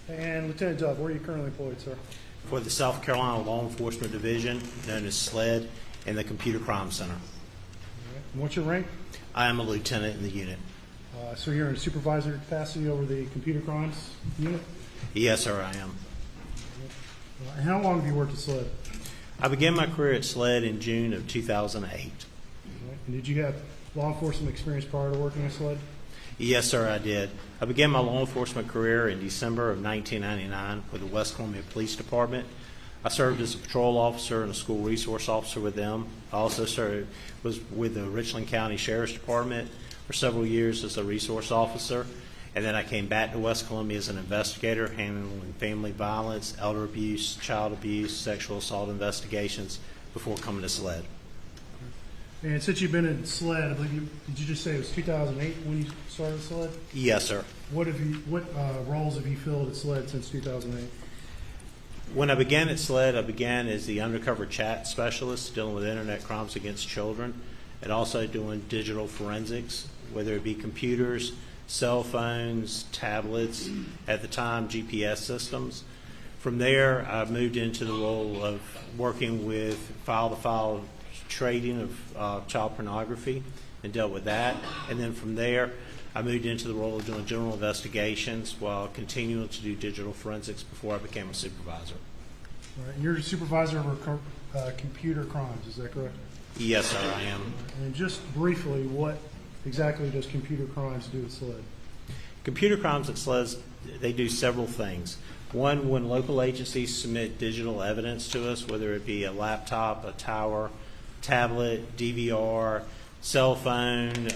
And Lieutenant Dove, where are you currently employed, sir? For the South Carolina Law Enforcement Division, known as SLED, in the Computer Crime Center. And what's your rank? I am a lieutenant in the unit. So you're in a supervisor capacity over the computer crimes unit? Yes, sir, I am. And how long have you worked at SLED? I began my career at SLED in June of 2008. And did you have law enforcement experience prior to working at SLED? Yes, sir, I did. I began my law enforcement career in December of 1999 with the West Columbia Police Department. I served as a patrol officer and a school resource officer with them. I also was with the Richland County Sheriff's Department for several years as a resource officer. And then I came back to West Columbia as an investigator, handling family violence, elder abuse, child abuse, sexual assault investigations before coming to SLED. And since you've been in SLED, I believe did you just say it was 2008 when you started SLED? Yes, sir. What roles have you filled at SLED since 2008? When I began at SLED, I began as the undercover chat specialist dealing with internet crimes against children and also doing digital forensics, whether it be computers, cell phones, tablets, at the time GPS systems. From there, I moved into the role of working with file-to-file trading of child pornography and dealt with that. And then from there, I moved into the role of doing general investigations while continuing to do digital forensics before I became a supervisor. All right. And you're a supervisor over computer crimes, is that correct? Yes, sir, I am. And just briefly, what exactly does computer crimes do at SLED? Computer crimes at SLED, they do several things. One, when local agencies submit digital evidence to us, whether it be a laptop, a tower, tablet, DVR, cell phone,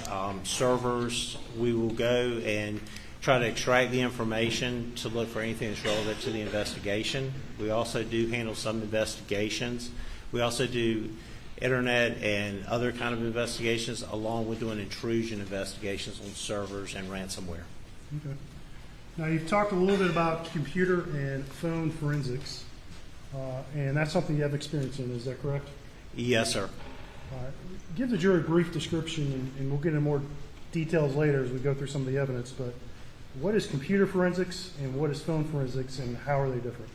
servers, we will go and try to extract the information to look for anything that's relevant to the investigation. We also do handle some investigations. We also do internet and other kind of investigations, along with doing intrusion investigations on servers and ransomware. Okay. Now, you've talked a little bit about computer and phone forensics, and that's something you have experience in, is that correct? Yes, sir. Give the jury a brief description, and we'll get into more details later as we go through some of the evidence, but what is computer forensics and what is phone forensics, and how are they different?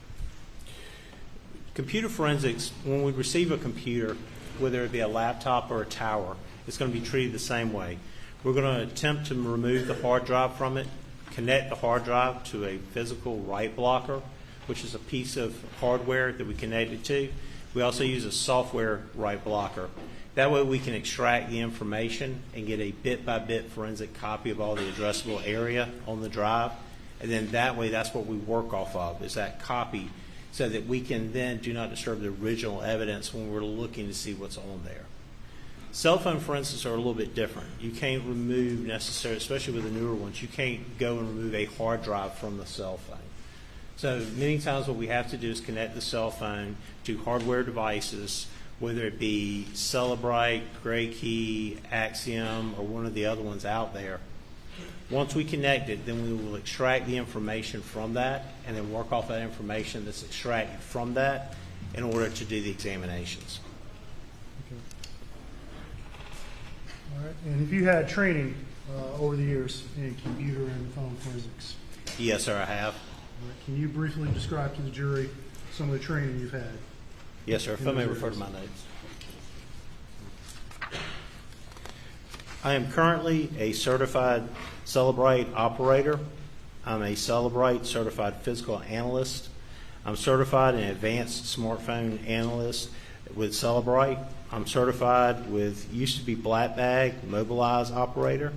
Computer forensics, when we receive a computer, whether it be a laptop or a tower, it's going to be treated the same way. We're going to attempt to remove the hard drive from it, connect the hard drive to a physical write blocker, which is a piece of hardware that we connect it to. We also use a software write blocker. That way we can extract the information and get a bit-by-bit forensic copy of all the addressable area on the drive. And then that way, that's what we work off of, is that copy, so that we can then do not disturb the original evidence when we're looking to see what's on there. Cell phone forensics are a little bit different. You can't remove necessarily, especially with the newer ones, you can't go and remove a hard drive from the cell phone. So many times what we have to do is connect the cell phone to hardware devices, whether it be Cellebrite, Gray Key, Axiom, or one of the other ones out there. Once we connect it, then we will extract the information from that and then work off that information that's extracted from that in order to do the examinations. Okay. All right. And have you had training over the years in computer and phone forensics? Yes, sir, I have. All right. Can you briefly describe to the jury some of the training you've had? Yes, sir. If I may refer to my notes. I am currently a certified Cellebrite operator. I'm a Cellebrite certified physical analyst. I'm certified in advanced smartphone analyst with Cellebrite. I'm certified with, used to be Black Bag, Mobilize operator.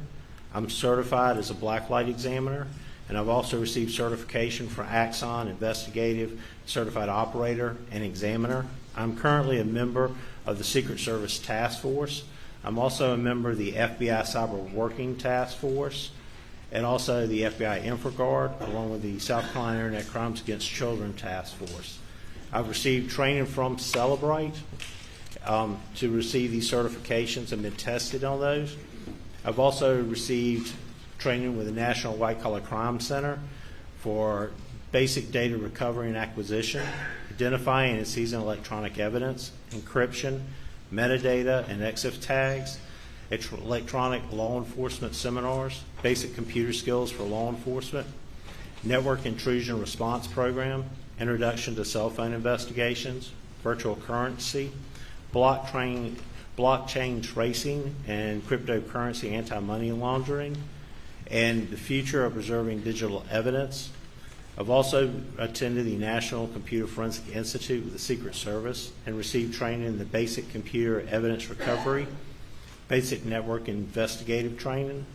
I'm certified as a blacklight examiner, and I've also received certification for Axon Investigative Certified Operator and Examiner. I'm currently a member of the Secret Service Task Force. I'm also a member of the FBI Cyber Working Task Force and also the FBI InfraGuard, along with the South Carolina Internet Crimes Against Children Task Force. I've received training from Cellebrite to receive these certifications and been tested on those. I've also received training with the National White Collar Crime Center for basic data recovery and acquisition, identifying and seizing electronic evidence, encryption, metadata and EXIF tags, electronic law enforcement seminars, basic computer skills for law enforcement, network intrusion response program, introduction to cell phone investigations, virtual currency, blockchain tracing, and cryptocurrency anti-money laundering, and the future of preserving digital evidence. I've also attended the National Computer Forensic Institute with the Secret Service and received training in the basic computer evidence recovery, basic network investigative training,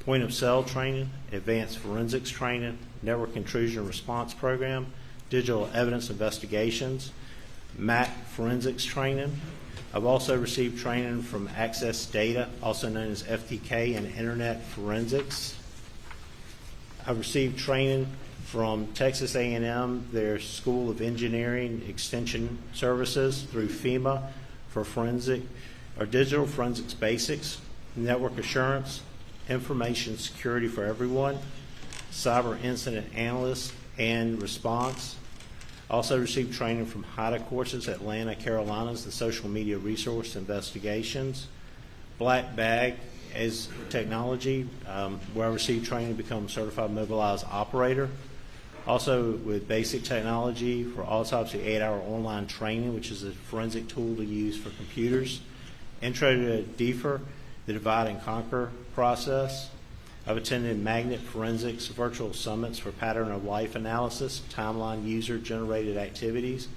point of sale training, advanced forensics training, network intrusion response program, digital evidence investigations, MAC forensics training. I've also received training from Access Data, also known as FTK, and Internet Forensics. I've received training from Texas A&M, their School of Engineering Extension Services, through FEMA for forensic or digital forensics basics, network assurance, information security for everyone, cyber incident analyst and response. Also received training from HIDA courses at Atlanta, Carolinas, the social media resource investigations, Black Bag as technology, where I received training to become a certified mobilized operator. Also with basic technology for autopsy 8-hour online training, which is a forensic tool to use for computers. Intro to DFIR, the divide and conquer process. I've attended magnet forensics virtual summits for pattern of life analysis, timeline user generated activities.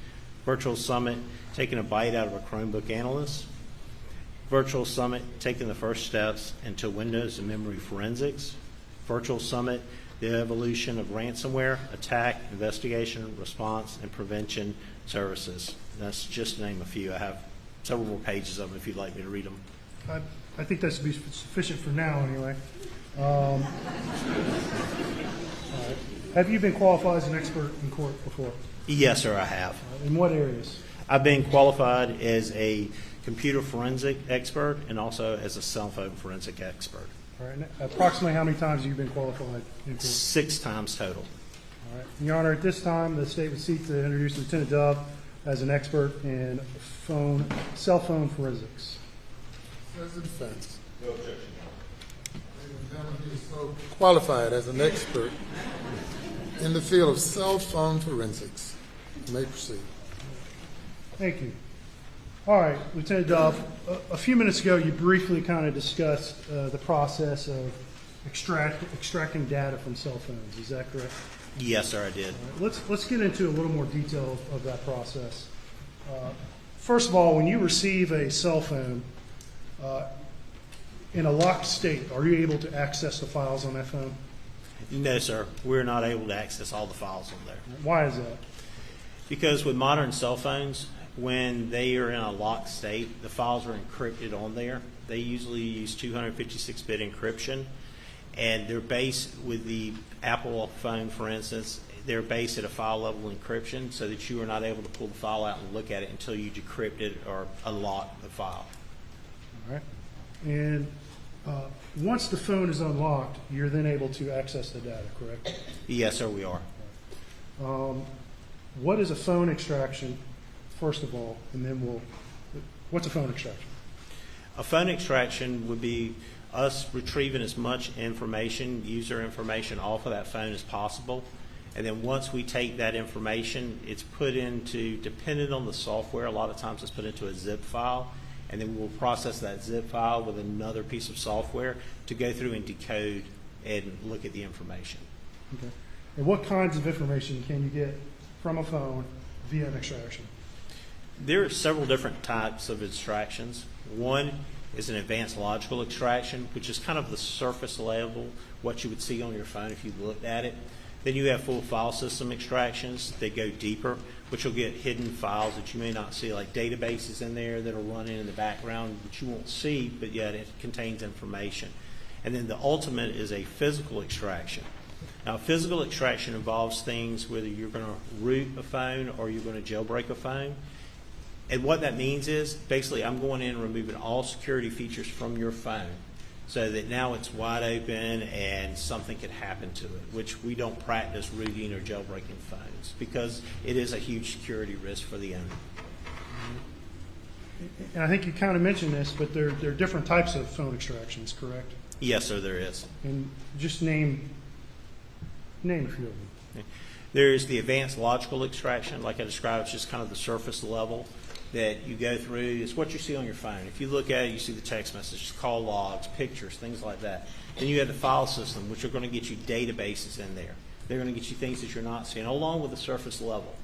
Virtual summit, taking a bite out of a Chromebook analyst. Virtual summit, taking the first steps into Windows and memory forensics. Virtual summit, the evolution of ransomware, attack, investigation, response, and prevention services. That's just to name a few. I have several more pages of them if you'd like me to read them. I think that should be sufficient for now, anyway. Have you been qualified as an expert in court before? Yes, sir, I have. In what areas? I've been qualified as a computer forensic expert and also as a cell phone forensic expert. All right. Approximately how many times have you been qualified in court? 6 times total. All right. Your Honor, at this time, the state would seek to introduce Lieutenant Dove as an expert in cell phone forensics. As a defense. No objection. Ladies and gentlemen, he is so qualified as an expert in the field of cell phone forensics. You may proceed. Thank you. All right, Lieutenant Dove, a few minutes ago you briefly kind of discussed the process of extracting data from cell phones. Is that correct? Yes, sir, I did. Let's get into a little more detail of that process. First of all, when you receive a cell phone in a locked state, are you able to access the files on that phone? No, sir. We're not able to access all the files on there. Why is that? Because with modern cell phones, when they are in a locked state, the files are encrypted on there. They usually use 256-bit encryption, and they're based with the Apple phone, for instance, they're based at a file level encryption so that you are not able to pull the file out and look at it until you decrypt it or unlock the file. All right. And once the phone is unlocked, you're then able to access the data, correct? Yes, sir, we are. What is a phone extraction, first of all, and then what's a phone extraction? A phone extraction would be us retrieving as much information, user information, off of that phone as possible. And then once we take that information, it's put into, depending on the software, a lot of times it's put into a zip file. And then we'll process that zip file with another piece of software to go through and decode and look at the information. Okay. And what kinds of information can you get from a phone via an extraction? There are several different types of extractions. One is an advanced logical extraction, which is kind of the surface level, what you would see on your phone if you looked at it. Then you have full file system extractions that go deeper, which will get hidden files that you may not see, like databases in there that are running in the background that you won't see, but yet it contains information. And then the ultimate is a physical extraction. Now, physical extraction involves things whether you're going to root a phone or you're going to jailbreak a phone. And what that means is, basically, I'm going in and removing all security features from your phone so that now it's wide open and something could happen to it, which we don't practice rooting or jailbreaking phones because it is a huge security risk for the owner. And I think you kind of mentioned this, but there are different types of phone extractions, correct? Yes, sir, there is. And just name a few of them. There's the advanced logical extraction, like I described, it's just kind of the surface level that you go through. It's what you see on your phone. If you look at it, you see the text messages, call logs, pictures, things like that. Then you have the file system, which are going to get you databases in there. They're going to get you things that you're not seeing, along with the surface level.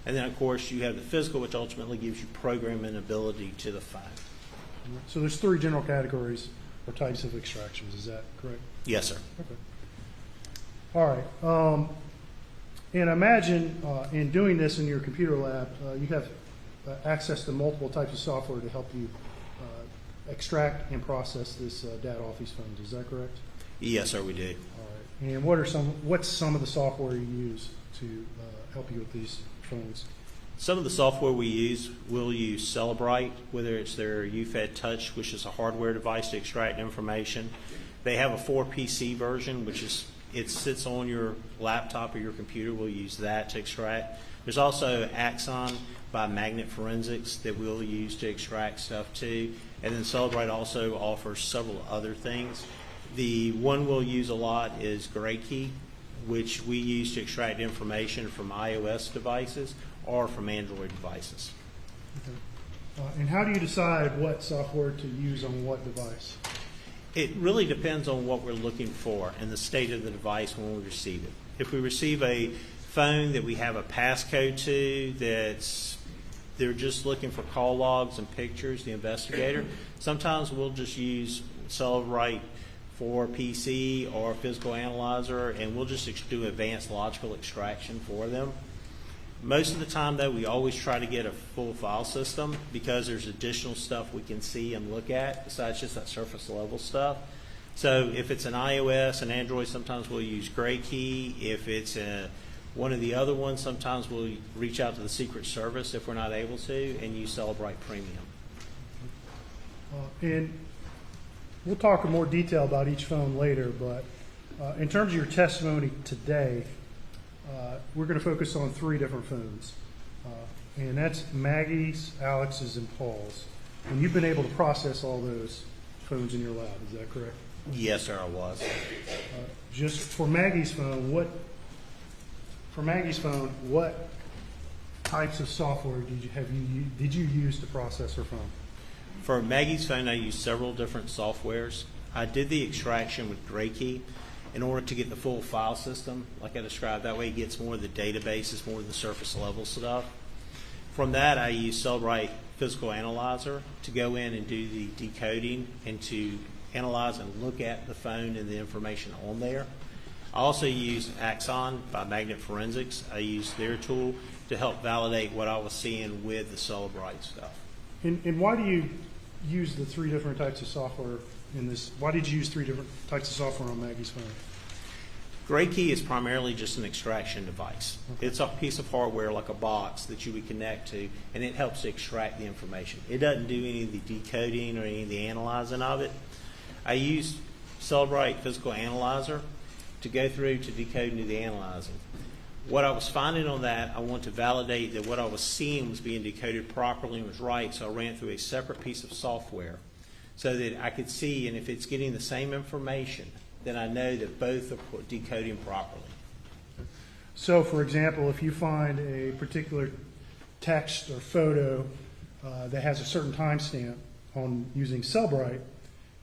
And then, of course, you have the physical, which ultimately gives you programming ability to the phone. So there's three general categories or types of extractions. Is that correct? Yes, sir. Okay. All right. And imagine in doing this in your computer lab, you have access to multiple types of software to help you extract and process this data off these phones. Is that correct? Yes, sir, we do. All right. And what's some of the software you use to help you with these phones? Some of the software we use, we'll use Cellebrite, whether it's their UFED Touch, which is a hardware device to extract information. They have a 4PC version, which is it sits on your laptop or your computer. We'll use that to extract. There's also Axon by Magnet Forensics that we'll use to extract stuff too. And then Cellebrite also offers several other things. The one we'll use a lot is GrayKey, which we use to extract information from iOS devices or from Android devices. Okay. And how do you decide what software to use on what device? It really depends on what we're looking for and the state of the device when we receive it. If we receive a phone that we have a passcode to they're just looking for call logs and pictures, the investigator, sometimes we'll just use Cellebrite for PC or physical analyzer, and we'll just do advanced logical extraction for them. Most of the time, though, we always try to get a full file system because there's additional stuff we can see and look at besides just that surface level stuff. So if it's an iOS and Android, sometimes we'll use GrayKey. If it's one of the other ones, sometimes we'll reach out to the Secret Service if we're not able to and use Cellebrite Premium. And we'll talk in more detail about each phone later, but in terms of your testimony today, we're going to focus on three different phones, and that's Maggie's, Alex's, and Paul's. And you've been able to process all those phones in your lab, is that correct? Yes, sir, I was. Just for Maggie's phone, what types of software did you use to process her phone? For Maggie's phone, I used several different softwares. I did the extraction with GrayKey in order to get the full file system, like I described. That way it gets more of the databases, more of the surface level stuff. From that, I used Cellebrite Physical Analyzer to go in and do the decoding and to analyze and look at the phone and the information on there. I also used Axon by Magnet Forensics. I used their tool to help validate what I was seeing with the Cellebrite stuff. And why do you use the three different types of software in this? Why did you use three different types of software on Maggie's phone? GrayKey is primarily just an extraction device. Okay. It's a piece of hardware like a box that you would connect to, and it helps to extract the information. It doesn't do any of the decoding or any of the analyzing of it. I used Cellebrite Physical Analyzer to go through to decode and do the analyzing. What I was finding on that, I want to validate that what I was seeing was being decoded properly and was right, so I ran through a separate piece of software so that I could see, and if it's getting the same information, then I know that both are decoding properly. So, for example, if you find a particular text or photo that has a certain timestamp on using Cellebrite,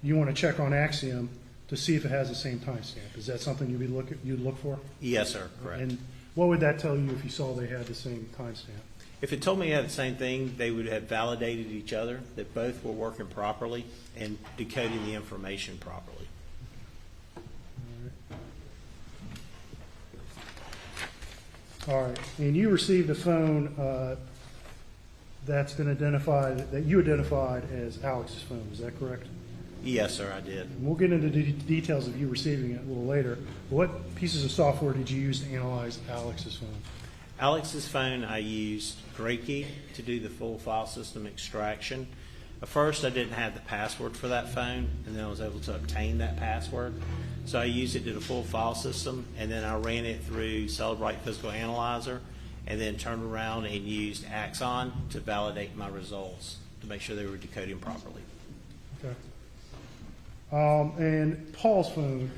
you want to check on Axiom to see if it has the same timestamp. Is that something you'd look for? Yes, sir. Correct. And what would that tell you if you saw they had the same timestamp? If it told me it had the same thing, they would have validated each other, that both were working properly and decoding the information properly. All right. And you received a phone that's been identified, that you identified as Alex's phone. Is that correct? Yes, sir, I did. And we'll get into the details of you receiving it a little later. What pieces of software did you use to analyze Alex's phone? Alex's phone, I used GrayKey to do the full file system extraction. At first, I didn't have the password for that phone, and then I was able to obtain that password. So I used it to the full file system, and then I ran it through Cellebrite Physical Analyzer, and then turned around and used Axon to validate my results to make sure they were decoding properly. Okay. And Paul's phone,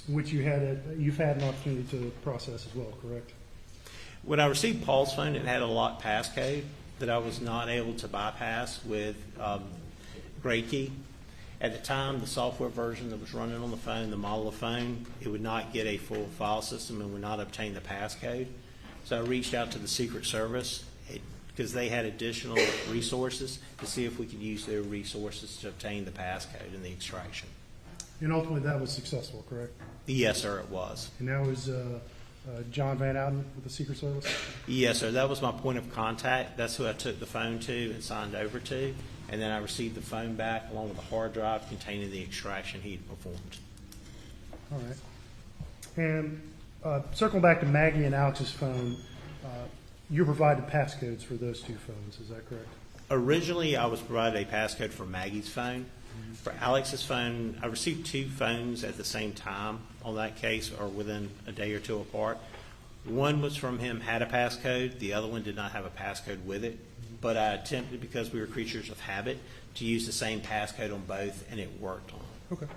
which you've had an opportunity to process as well, correct? When I received Paul's phone, it had a lock passcode that I was not able to bypass with Grade Key. At the time, the software version that was running on the phone, the model of phone, it would not get a full file system and would not obtain the passcode. So I reached out to the Secret Service because they had additional resources to see if we could use their resources to obtain the passcode and the extraction. And ultimately, that was successful, correct? Yes, sir, it was. And that was John Van Ouden with the Secret Service? Yes, sir. That was my point of contact. That's who I took the phone to and signed over to. And then I received the phone back along with the hard drive containing the extraction he had performed. All right. And circling back to Maggie and Alex's phone, you provided passcodes for those two phones. Is that correct? Originally, I was provided a passcode for Maggie's phone. For Alex's phone, I received two phones at the same time on that case, or within a day or two apart. One was from him, had a passcode. The other one did not have a passcode with it. But I attempted, because we were creatures of habit, to use the same passcode on both, and it worked on them. Okay.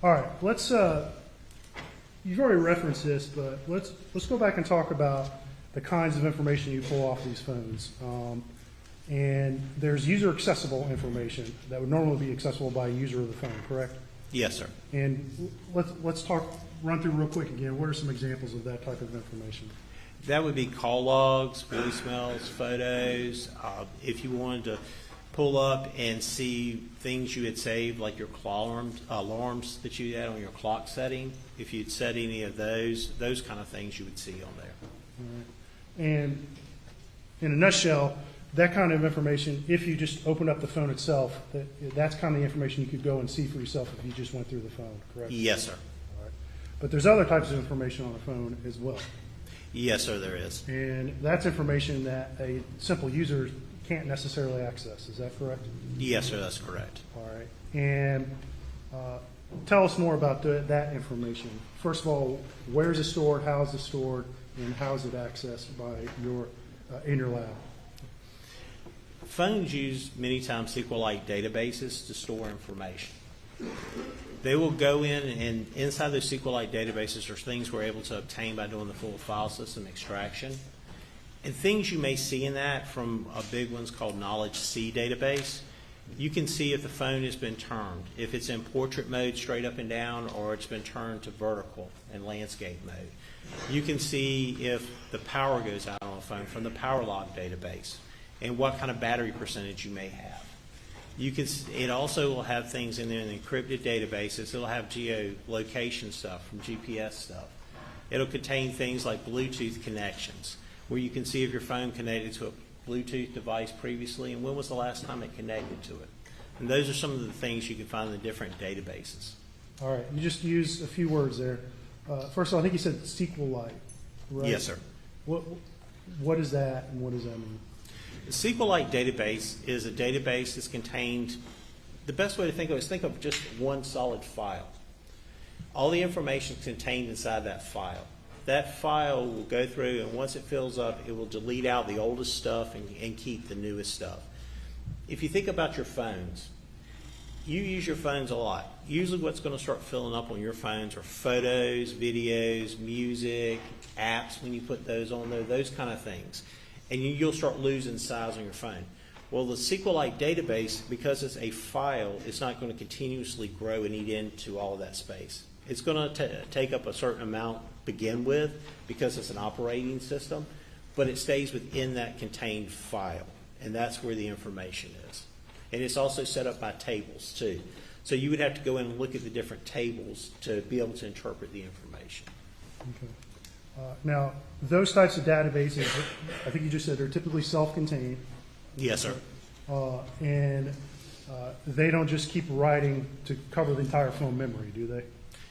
All right. Let's. You've already referenced this, but let's go back and talk about the kinds of information you pull off these phones. And there's user accessible information that would normally be accessible by a user of the phone, correct? Yes, sir. And let's run through real quick again. What are some examples of that type of information? That would be call logs, voicemails, photos. If you wanted to pull up and see things you had saved, like your alarms that you had on your clock setting, if you'd set any of those kind of things you would see on there. All right. And in a nutshell, that kind of information, if you just open up the phone itself, that's kind of the information you could go and see for yourself if you just went through the phone, correct? Yes, sir. All right. But there's other types of information on the phone as well. Yes, sir, there is. And that's information that a simple user can't necessarily access. Is that correct? Yes, sir, that's correct. All right. And tell us more about that information. First of all, where is it stored, how is it stored, and how is it accessed by in your lab? Phones use many times SQLite databases to store information. They will go in, and inside those SQLite databases are things we're able to obtain by doing the full file system extraction. And things you may see in that from a big one's called Knowledge C database. You can see if the phone has been turned, if it's in portrait mode straight up and down, or it's been turned to vertical in landscape mode. You can see if the power goes out on a phone from the power log database, and what kind of battery percentage you may have. It also will have things in there in the encrypted databases. It'll have geolocation stuff from GPS stuff. It'll contain things like Bluetooth connections, where you can see if your phone connected to a Bluetooth device previously and when was the last time it connected to it. And those are some of the things you can find in the different databases. All right. You just used a few words there. First of all, I think you said SQLite, right? Yes, sir. What is that, and what does that mean? The SQLite database is a database that's contained, the best way to think of it is think of just one solid file. All the information is contained inside that file. That file will go through, and once it fills up, it will delete out the oldest stuff and keep the newest stuff. If you think about your phones, you use your phones a lot. Usually what's going to start filling up on your phones are photos, videos, music, apps when you put those on there, those kind of things. And you'll start losing size on your phone. Well, the SQLite database, because it's a file, it's not going to continuously grow and eat into all of that space. It's going to take up a certain amount to begin with because it's an operating system, but it stays within that contained file, and that's where the information is. And it's also set up by tables, too. So you would have to go in and look at the different tables to be able to interpret the information. Okay. Now, those types of databases, I think you just said they're typically self-contained. Yes, sir. And they don't just keep writing to cover the entire phone memory, do they?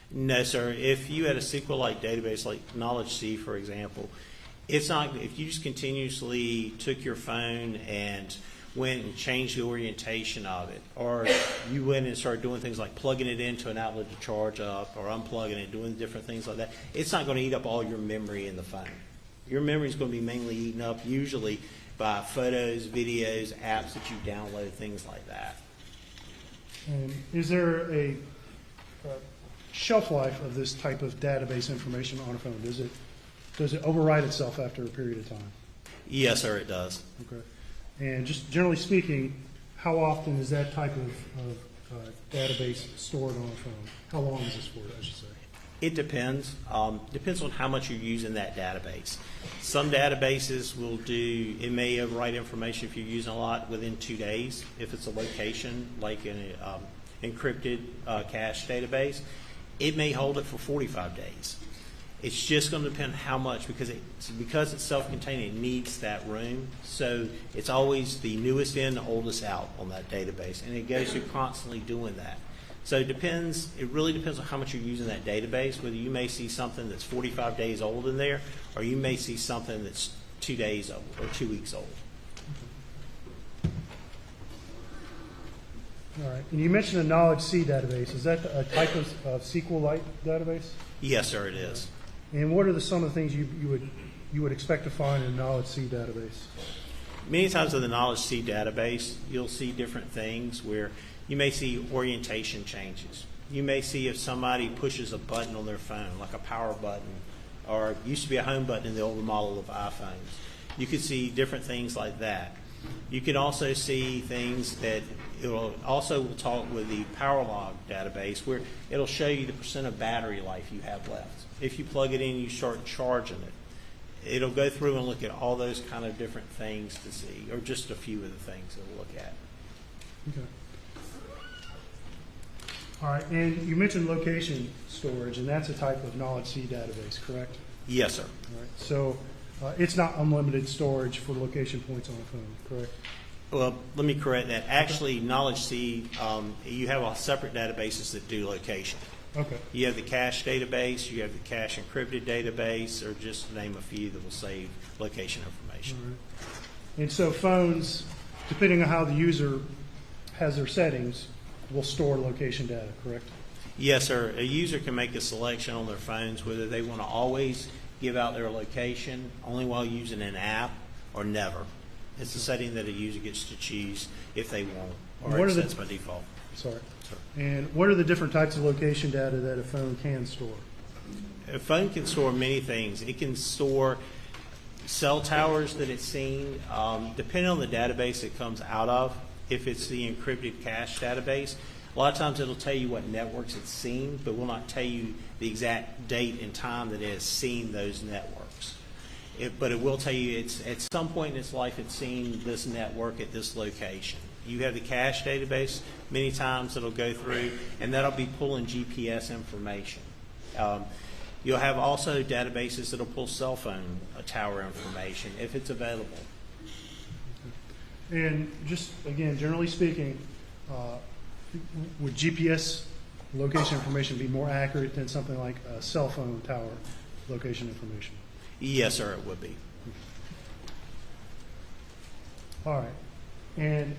No, sir. If you had a SQLite database like Knowledge C, for example, it's not. If you just continuously took your phone and went and changed the orientation of it, or you went and started doing things like plugging it into an outlet to charge up or unplugging it, doing different things like that, it's not going to eat up all your memory in the phone. Your memory is going to be mainly eaten up usually by photos, videos, apps that you download, things like that. And is there shelf life of this type of database information on a phone? Does it overwrite itself after a period of time? Yes, sir, it does. Okay. And just generally speaking, how often is that type of database stored on a phone? How long is this for, I should say? It depends. Depends on how much you're using that database. Some databases will do, it may overwrite information if you're using a lot within 2 days. If it's a location, like an encrypted cache database, it may hold it for 45 days. It's just going to depend how much, because it's self-contained, it needs that room. So it's always the newest in, the oldest out on that database, and it goes through constantly doing that. So it depends. It really depends on how much you're using that database. Whether you may see something that's 45 days old in there, or you may see something that's 2 days old or 2 weeks old. All right. And you mentioned a knowledge C database. Is that a type of SQLite database? Yes, sir, it is. And what are some of the things you would expect to find in a knowledge C database? Many times in the knowledge C database, you'll see different things where you may see orientation changes. You may see if somebody pushes a button on their phone, like a power button, or it used to be a home button in the older model of iPhones. You could see different things like that. You can also see things that we'll talk with the power log database, where it'll show you the % of battery life you have left. If you plug it in, you start charging it. It'll go through and look at all those kind of different things to see, or just a few of the things it'll look at. Okay. All right, and you mentioned location storage, and that's a type of knowledge C database, correct? Yes, sir. All right. So it's not unlimited storage for location points on a phone, correct? Well, let me correct that. Actually, Knowledge C, you have all separate databases that do location. Okay. You have the cache database, you have the cache encrypted database, or just to name a few that will save location information. All right. And so phones, depending on how the user has their settings, will store location data, correct? Yes, sir. A user can make a selection on their phones whether they want to always give out their location only while using an app or never. It's a setting that a user gets to choose if they want, or it sets by default. Sorry. And what are the different types of location data that a phone can store? A phone can store many things. It can store cell towers that it's seen, depending on the database it comes out of. If it's the encrypted cache database, a lot of times it'll tell you what networks it's seen, but will not tell you the exact date and time that it has seen those networks. But it will tell you it's at some point in its life it's seen this network at this location. You have the cache database. Many times it'll go through, and that'll be pulling GPS information. You'll have also databases that'll pull cell phone tower information if it's available. And just, again, generally speaking, would GPS location information be more accurate than something like a cell phone tower location information? Yes, sir, it would be. All right. And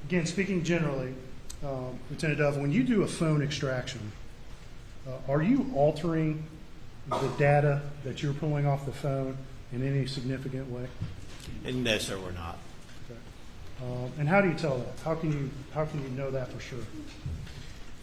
again, speaking generally, Lieutenant Dove, when you do a phone extraction, are you altering the data that you're pulling off the phone in any significant way? And no, sir, we're not. Okay. And how do you tell that? How can you know that for sure?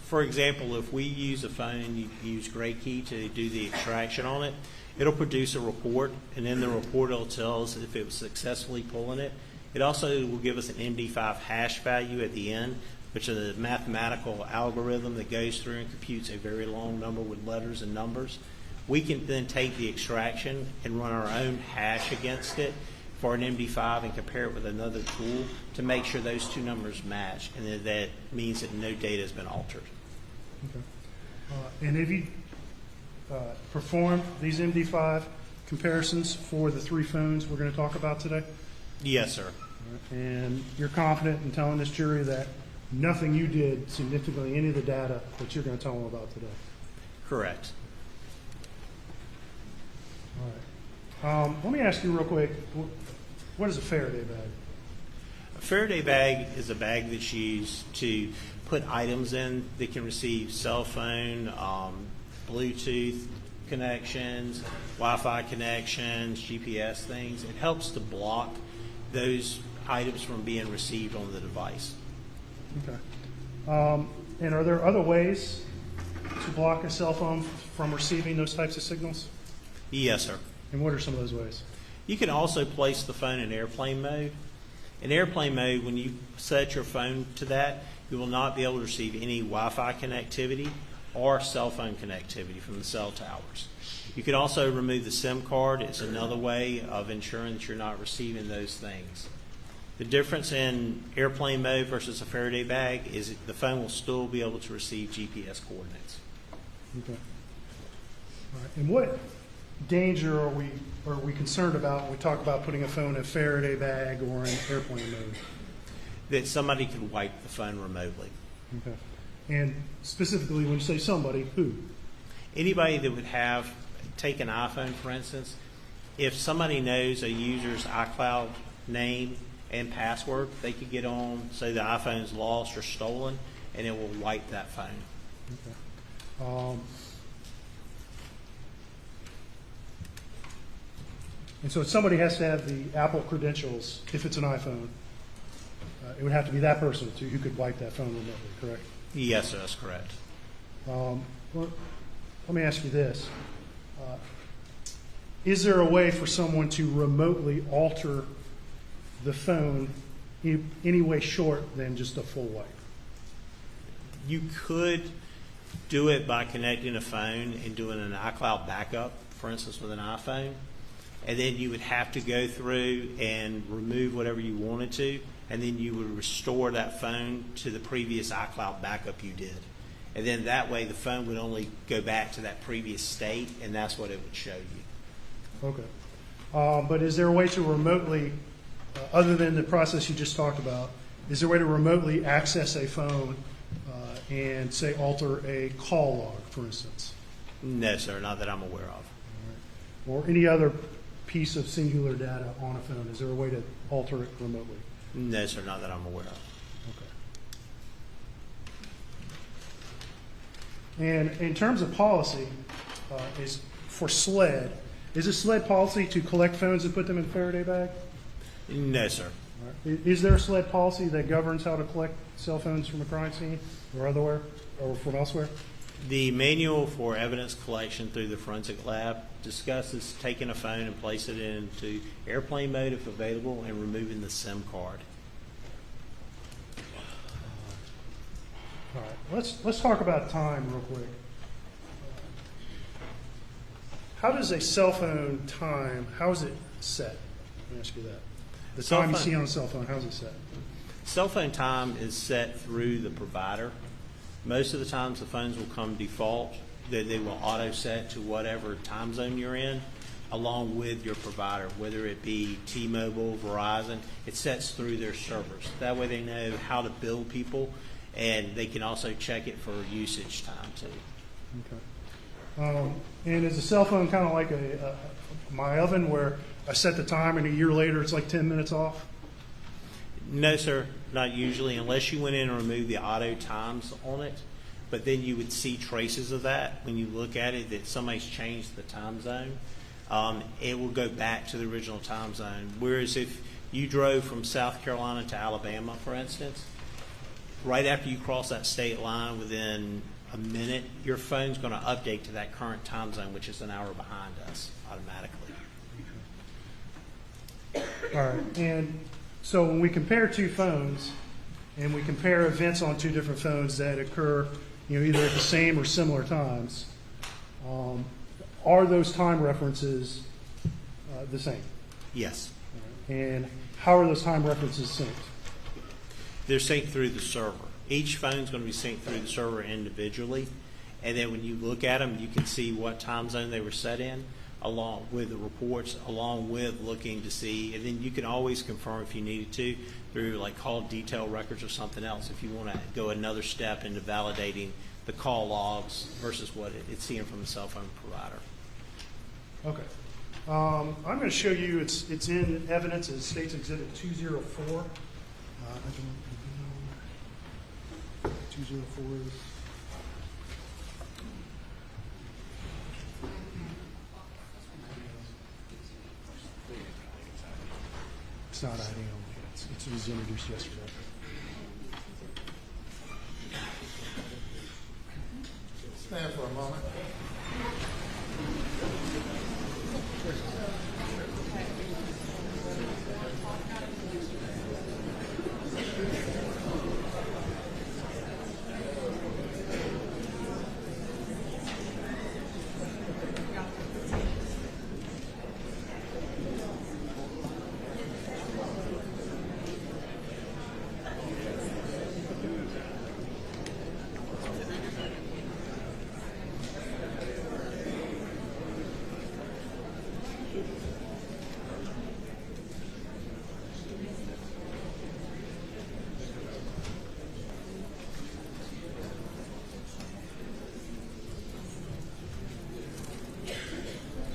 For example, if we use a phone and you use GrayKey to do the extraction on it, it'll produce a report, and in the report it'll tell us if it was successfully pulling it. It also will give us an MD5 hash value at the end, which is a mathematical algorithm that goes through and computes a very long number with letters and numbers. We can then take the extraction and run our own hash against it for an MD5 and compare it with another tool to make sure those two numbers match, and that means that no data has been altered. Okay. And have you performed these MD5 comparisons for the 3 phones we're going to talk about today? Yes, sir. Right. And you're confident in telling this jury that nothing you did significantly any of the data that you're going to tell them about today? Correct. All right. Let me ask you real quick, what is a Faraday bag? A Faraday bag is a bag that's used to put items in that can receive cell phone, Bluetooth connections, Wi-Fi connections, GPS things. It helps to block those items from being received on the device. Okay. And are there other ways to block a cell phone from receiving those types of signals? Yes, sir. And what are some of those ways? You can also place the phone in airplane mode. In airplane mode, when you set your phone to that, you will not be able to receive any Wi-Fi connectivity or cell phone connectivity from the cell towers. You can also remove the SIM card. It's another way of ensuring that you're not receiving those things. The difference in airplane mode versus a Faraday bag is the phone will still be able to receive GPS coordinates. Okay. All right. And what danger are we concerned about when we talk about putting a phone in a Faraday bag or in airplane mode? That somebody could wipe the phone remotely. Okay. And specifically, when you say somebody, who? Anybody that would have, take an iPhone for instance, if somebody knows a user's iCloud name and password, they could get on, say the iPhone's lost or stolen, and it will wipe that phone. Okay. And so somebody has to have the Apple credentials if it's an iPhone. It would have to be that person who could wipe that phone remotely, correct? Yes, sir, that's correct. Well, let me ask you this. Is there a way for someone to remotely alter the phone in any way short than just a full wipe? You could do it by connecting a phone and doing an iCloud backup, for instance, with an iPhone. And then you would have to go through and remove whatever you wanted to, and then you would restore that phone to the previous iCloud backup you did. And then that way the phone would only go back to that previous state, and that's what it would show you. Okay. But is there a way to remotely, other than the process you just talked about, is there a way to remotely access a phone and, say, alter a call log, for instance? No, sir, not that I'm aware of. Or any other piece of singular data on a phone? Is there a way to alter it remotely? No, sir, not that I'm aware of. Okay. And in terms of policy, is for SLED, is it SLED policy to collect phones and put them in a Faraday bag? No, sir. All right. Is there a SLED policy that governs how to collect cell phones from a crime scene or otherwhere or from elsewhere? The manual for evidence collection through the forensic lab discusses taking a phone and place it into airplane mode if available and removing the SIM card. All right, let's talk about time real quick. How does a cell phone time, how is it set? Let me ask you that. The time you see on a cell phone, how is it set? Cell phone time is set through the provider. Most of the times the phones will come default, that they will auto set to whatever time zone you're in, along with your provider, whether it be T-Mobile, Verizon. It sets through their servers. That way they know how to bill people, and they can also check it for usage time too. Okay. And is a cell phone kind of like my oven where I set the time and a year later it's like 10 minutes off? No, sir, not usually, unless you went in and removed the auto times on it. But then you would see traces of that when you look at it, that somebody's changed the time zone. It will go back to the original time zone. Whereas if you drove from South Carolina to Alabama, for instance, right after you cross that state line, within a minute, your phone's going to update to that current time zone, which is an hour behind us automatically. All right. And so when we compare two phones and we compare events on two different phones that occur, either at the same or similar times, are those time references the same? Yes. And how are those time references synced? They're synced through the server. Each phone's going to be synced through the server individually, and then when you look at them, you can see what time zone they were set in, along with the reports, along with looking to see, and then you can always confirm if you needed to through like call detail records or something else if you want to go another step into validating the call logs versus what it's seeing from the cell phone provider. Okay. I'm going to show you, it's in evidence as State's Exhibit 204. 204. It's not ID only. It was introduced yesterday. Stand for a moment.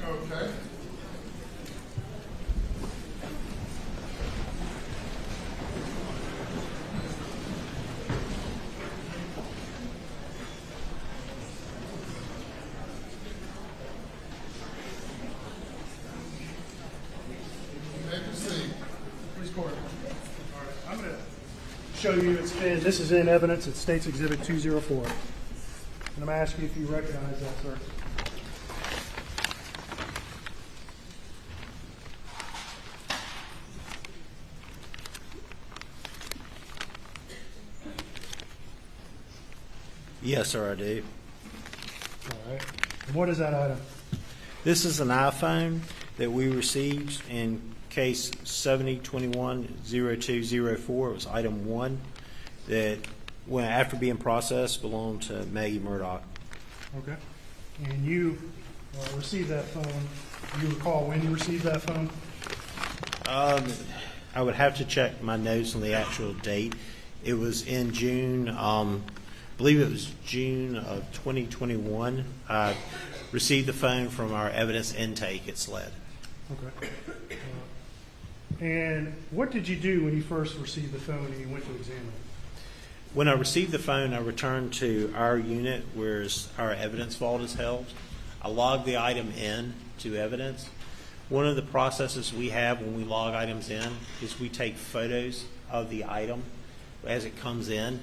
Okay. You may proceed. Please court. All right, I'm going to show you this is in evidence. It states Exhibit 204. And I'm going to ask you if you recognize that, sir. Yes, sir, I do. All right. And what is that item? This is an iPhone that we received in case 7021-0204. It was item 1 that, when after being processed, belonged to Maggie Murdaugh. Okay. And you received that phone. Do you recall when you received that phone? I would have to check my notes on the actual date. It was in June. I believe it was June of 2021. I received the phone from our evidence intake at SLED. Okay. And what did you do when you first received the phone and you went to examine it? When I received the phone, I returned to our unit where our evidence vault is held. I logged the item in to evidence. One of the processes we have when we log items in is we take photos of the item as it comes in.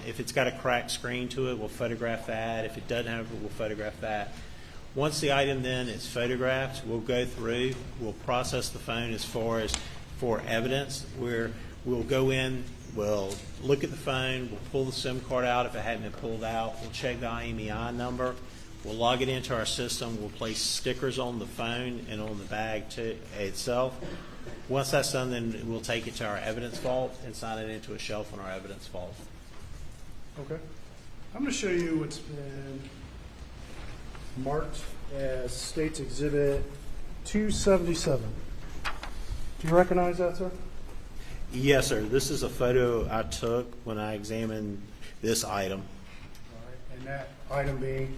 If it's got a cracked screen to it, we'll photograph that. If it doesn't have it, we'll photograph that. Once the item then is photographed, we'll go through, we'll process the phone as far as for evidence, where we'll go in, we'll look at the phone, we'll pull the SIM card out if it hadn't been pulled out, we'll check the IMEI number, we'll log it into our system, we'll place stickers on the phone and on the bag itself. Once that's done, then we'll take it to our evidence vault and sign it into a shelf in our evidence vault. Okay. I'm going to show you what's been marked as State's Exhibit 277. Do you recognize that, sir? Yes, sir. This is a photo I took when I examined this item. All right. And that item being?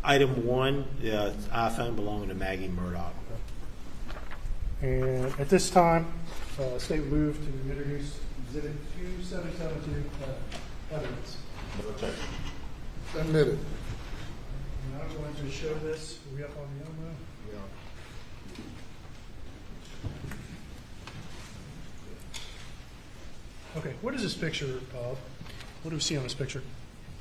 Item 1, the iPhone belonging to Maggie Murdaugh. And at this time, State would move to introduce Exhibit 277 to evidence. Submitted. And I'm going to show this. Are we up on the elbow? Yeah. Okay, what is this picture of? What do we see on this picture?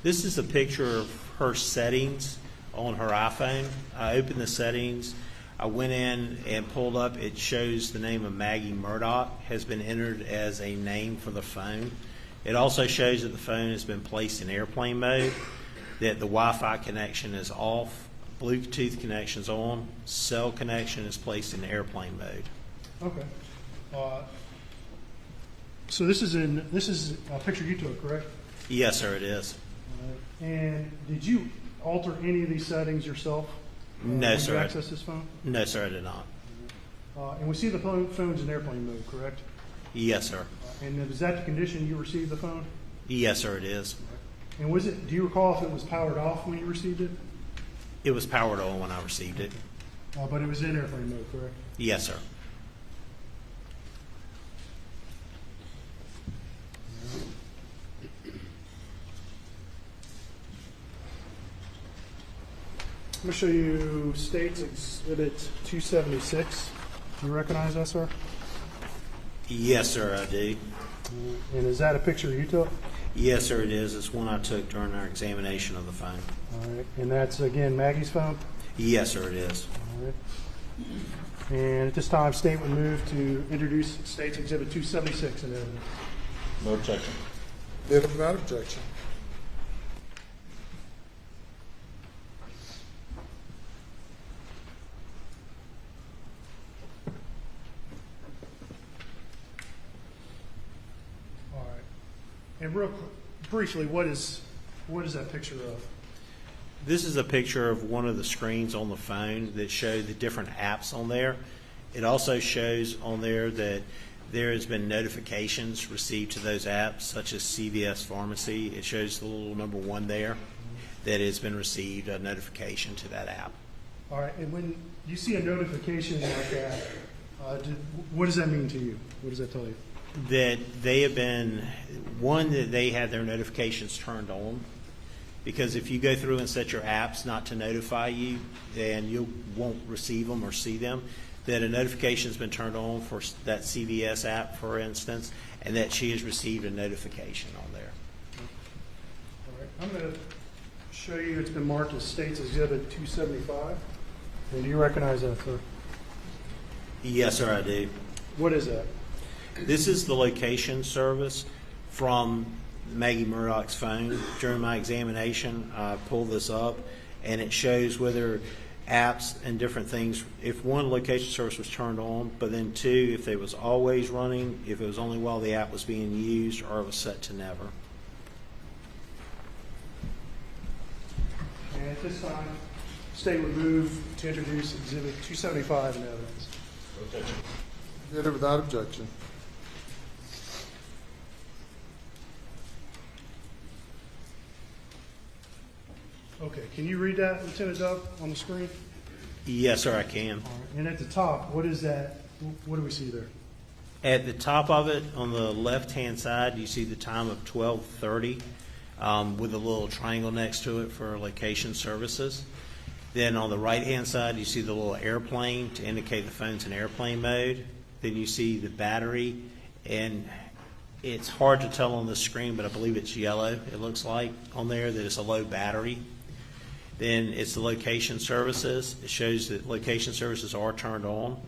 This is a picture of her settings on her iPhone. I opened the settings. I went in and pulled up. It shows the name of Maggie Murdaugh has been entered as a name for the phone. It also shows that the phone has been placed in airplane mode, that the Wi-Fi connection is off, Bluetooth connection is on, cell connection is placed in airplane mode. Okay. So this is a picture you took, correct? Yes, sir, it is. And did you alter any of these settings yourself? No, when sir. you access this phone? No, sir, I did not. And we see the phone's in airplane mode, correct? Yes, sir. And is that the condition you received the phone? Yes, sir, it is. And was it? Do you recall if it was powered off when you received it? It was powered on when I received it. But it was in airplane mode, correct? Yes, sir. I'm going to show you State's Exhibit 276. Do you recognize that, sir? Yes, sir, I do. And is that a picture you took? Yes, sir, it is. It's one I took during our examination of the phone. All right, and that's, again, Maggie's phone? Yes, sir, it is. All right. And at this time, state would move to introduce State's Exhibit 276 in evidence. No objection. Considered without objection. All right. And real briefly, what is that picture of? This is a picture of one of the screens on the phone that show the different apps on there. It also shows on there that there has been notifications received to those apps, such as CVS Pharmacy. It shows the little number 1 there that has been received a notification to that app. All right, and when you see a notification like that, what does that mean to you? What does that tell you? That they have been, one, that they have their notifications turned on. Because if you go through and set your apps not to notify you, then you won't receive them or see them. That a notification has been turned on for that CVS app, for instance, and that she has received a notification on there. All right, I'm going to show you, it's been marked as State's Exhibit 275. And do you recognize that, sir? Yes, sir, I do. What is that? This is the location service from Maggie Murdaugh's phone. During my examination, I pulled this up, and it shows whether apps and different things, if one, location service was turned on, but then 2, if it was always running, if it was only while the app was being used, or it was set to never. And at this time, State would move to introduce Exhibit 275 in evidence. No objection. Considered without objection. Okay, can you read that, Lieutenant Dove, on the screen? Yes, sir, I can. All right, and at the top, what is that? What do we see there? At the top of it, on the left-hand side, you see the time of 12:30 with a little triangle next to it for location services. Then on the right-hand side, you see the little airplane to indicate the phone's in airplane mode. Then you see the battery, and it's hard to tell on the screen, but I believe it's yellow. It looks like on there that it's a low battery. Then it's the location services. It shows that location services are turned on.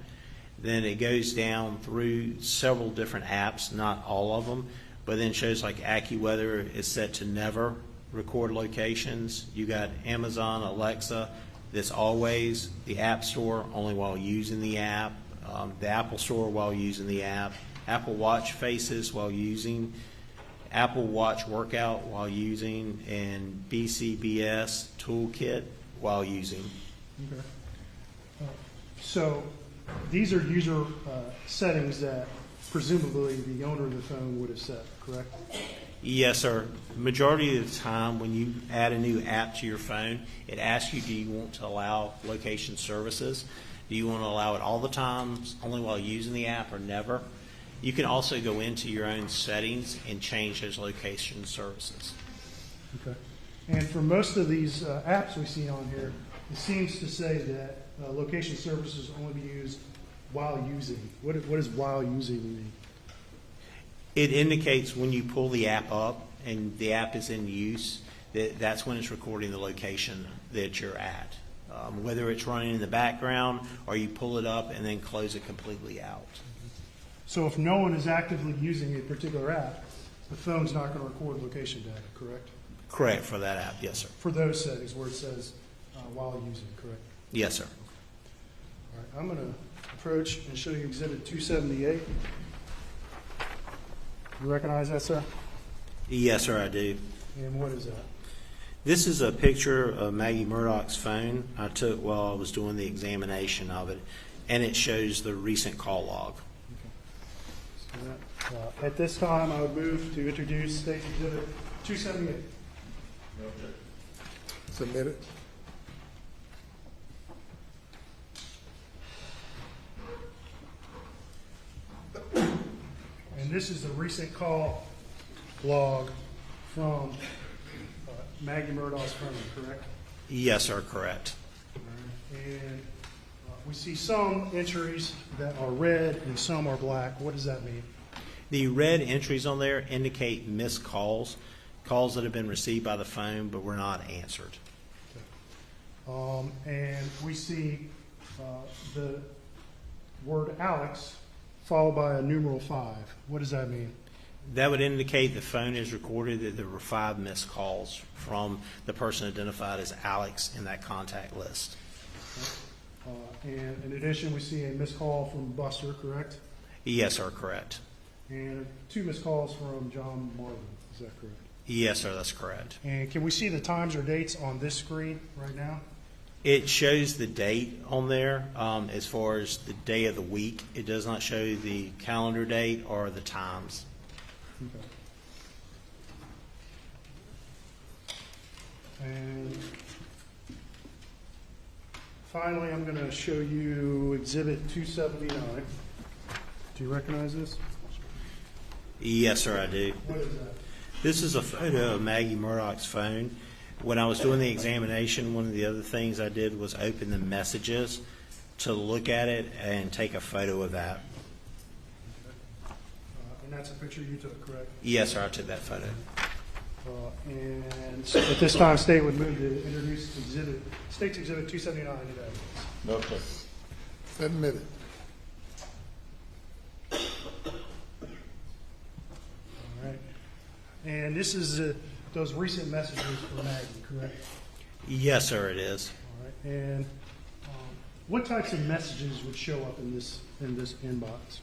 Then it goes down through several different apps, not all of them, but then shows like AccuWeather is set to never record locations. You got Amazon, Alexa, that's always, the App Store only while using the app, the Apple Store while using the app, Apple Watch faces while using, Apple Watch workout while using, and BCBS toolkit while using. Okay. So these are user settings that presumably the owner of the phone would have set, correct? Yes, sir. Majority of the time when you add a new app to your phone, it asks you, do you want to allow location services? Do you want to allow it all the time, only while using the app, or never? You can also go into your own settings and change those location services. Okay. And for most of these apps we see on here, it seems to say that location services only be used while using. What does while using mean? It indicates when you pull the app up and the app is in use, that's when it's recording the location that you're at. Whether it's running in the background or you pull it up and then close it completely out. So if no one is actively using a particular app, the phone's not going to record location data, correct? Correct, for that app, yes, sir. For those settings where it says while using, correct? Yes, sir. All right, I'm going to approach and show you Exhibit 278. You recognize that, sir? Yes, sir, I do. And what is that? This is a picture of Maggie Murdaugh's phone I took while I was doing the examination of it, and it shows the recent call log. At this time, I would move to introduce State Exhibit 278. No objection. Submitted. And this is the recent call log from Maggie Murdaugh's phone, correct? Yes, sir, correct. And we see some entries that are red and some are black. What does that mean? The red entries on there indicate missed calls, calls that have been received by the phone but were not answered. And we see the word Alex followed by a numeral 5. What does that mean? That would indicate the phone is recorded that there were 5 missed calls from the person identified as Alex in that contact list. And in addition, we see a missed call from Buster, correct? Yes, sir, correct. And 2 missed calls from John Marvin. Is that correct? Yes, sir, that's correct. And can we see the times or dates on this screen right now? It shows the date on there as far as the day of the week. It does not show the calendar date or the times. Okay. And finally, I'm going to show you Exhibit 279. Do you recognize this? Yes, sir, I do. What is that? This is a photo of Maggie Murdaugh's phone. When I was doing the examination, one of the other things I did was open the messages to look at it and take a photo of that. And that's a picture you took, correct? Yes, sir, I took that photo. And so at this time, State would move to introduce State's Exhibit 279 today. No objection. 7 minutes. All right. And this is those recent messages for Maggie, correct? Yes, sir, it is. All right. And what types of messages would show up in this inbox?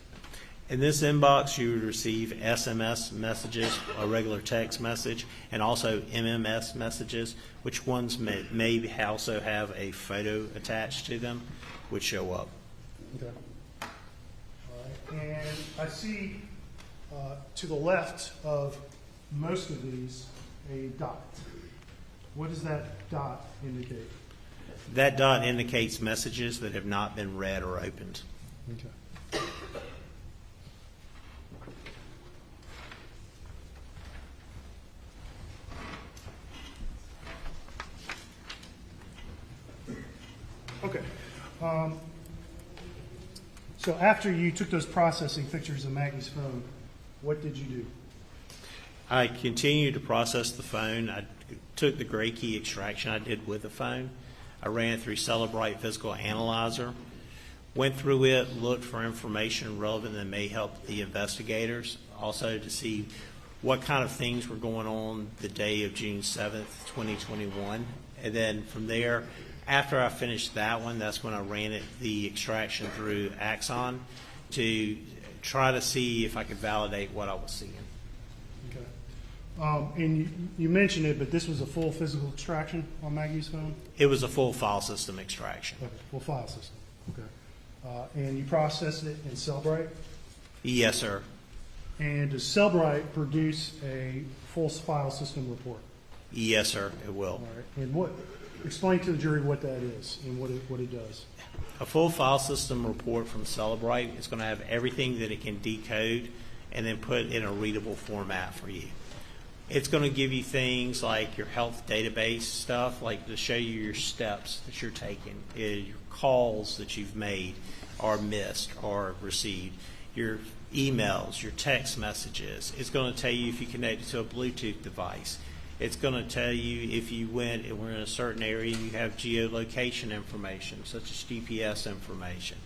In this inbox, you would receive SMS messages, a regular text message, and also MMS messages, which ones may also have a photo attached to them, would show up. Okay. All right. And I see to the left of most of these a dot. What does that dot indicate? That dot indicates messages that have not been read or opened. Okay. Okay. So after you took those processing pictures of Maggie's phone, what did you do? I continued to process the phone. I took the gray key extraction I did with the phone. I ran it through Cellebrite Physical Analyzer, went through it, looked for information relevant that may help the investigators, also to see what kind of things were going on the day of June 7th, 2021. And then from there, after I finished that one, that's when I ran the extraction through Axon to try to see if I could validate what I was seeing. Okay. And you mentioned it, but this was a full physical extraction on Maggie's phone? It was a full file system extraction. Okay, full file system. Okay. And you processed it in Cellebrite? Yes, sir. And does Cellebrite produce a full file system report? Yes, sir, it will. All right. And explain to the jury what that is and what it does. A full file system report from Cellebrite is going to have everything that it can decode and then put in a readable format for you. It's going to give you things like your health database stuff, like to show you your steps that you're taking, your calls that you've made or missed or received, your emails, your text messages. It's going to tell you if you connected to a Bluetooth device. It's going to tell you if you went and were in a certain area and you have geolocation information, such as GPS information.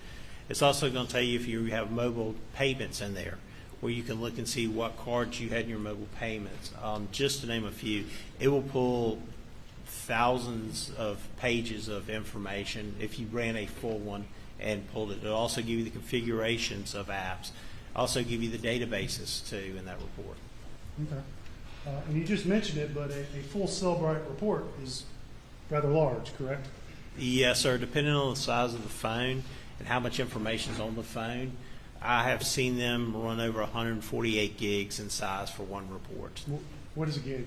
It's also going to tell you if you have mobile payments in there, where you can look and see what cards you had in your mobile payments. Just to name a few, it will pull thousands of pages of information if you ran a full one and pulled it. It'll also give you the configurations of apps. Also give you the databases too in that report. Okay. And you just mentioned it, but a full Cellebrite report is rather large, correct? Yes, sir. Depending on the size of the phone and how much information is on the phone, I have seen them run over 148 gigs in size for one report. What is a gig?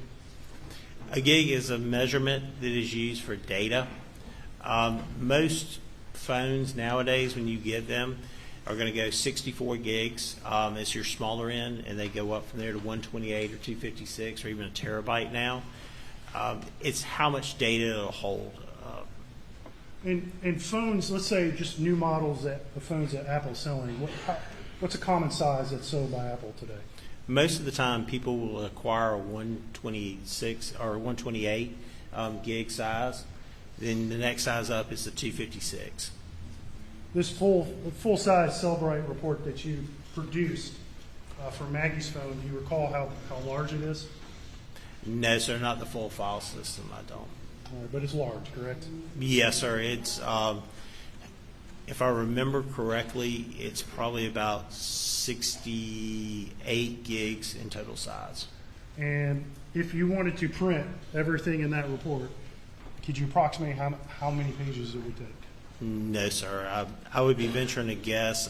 A gig is a measurement that is used for data. Most phones nowadays, when you get them, are going to go 64 gigs. It's your smaller end, and they go up from there to 128 or 256 or even a terabyte now. It's how much data it'll hold. And phones, let's say just new models that the phones that Apple's selling, What's a common size that's sold by Apple today? Most of the time, people will acquire a 126 or 128 gig size. Then the next size up is the 256. This full-size Cellebrite report that you produced for Maggie's phone, do you recall how large it is? No, sir, not the full file system. I don't. All right, but it's large, correct? Yes, sir. It's if I remember correctly, it's probably about 68 gigs in total size. And if you wanted to print everything in that report, could you approximate how many pages it would take? No, sir. I would be venturing to guess.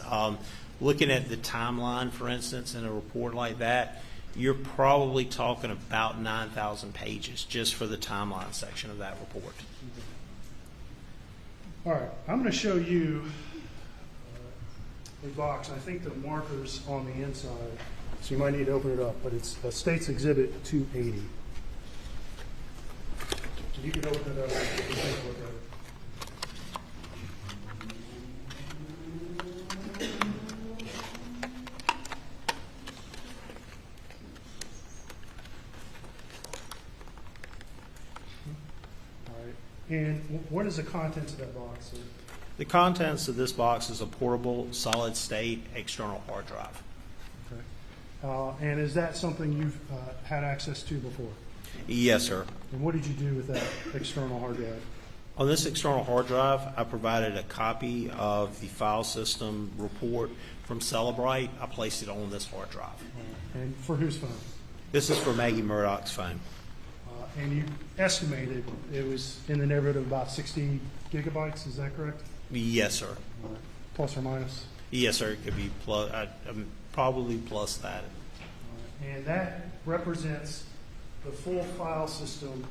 Looking at the timeline, for instance, in a report like that, you're probably talking about 9,000 pages just for the timeline section of that report. All right, I'm going to show you a box. I think the marker's on the inside, so you might need to open it up, but it's State's Exhibit 280. You can open it up and take a look at it. And what is the contents of that box, sir? The contents of this box is a portable, solid-state external hard drive. Okay. And is that something you've had access to before? Yes, sir. And what did you do with that external hard drive? On this external hard drive, I provided a copy of the file system report from Cellebrite. I placed it on this hard drive. And for whose phone? This is for Maggie Murdaugh's phone. And you estimated it was in the neighborhood of about 60 gigabytes, is that correct? Yes, sir. Plus or minus? Yes, sir. It could be plus, probably plus that. And that represents the full file system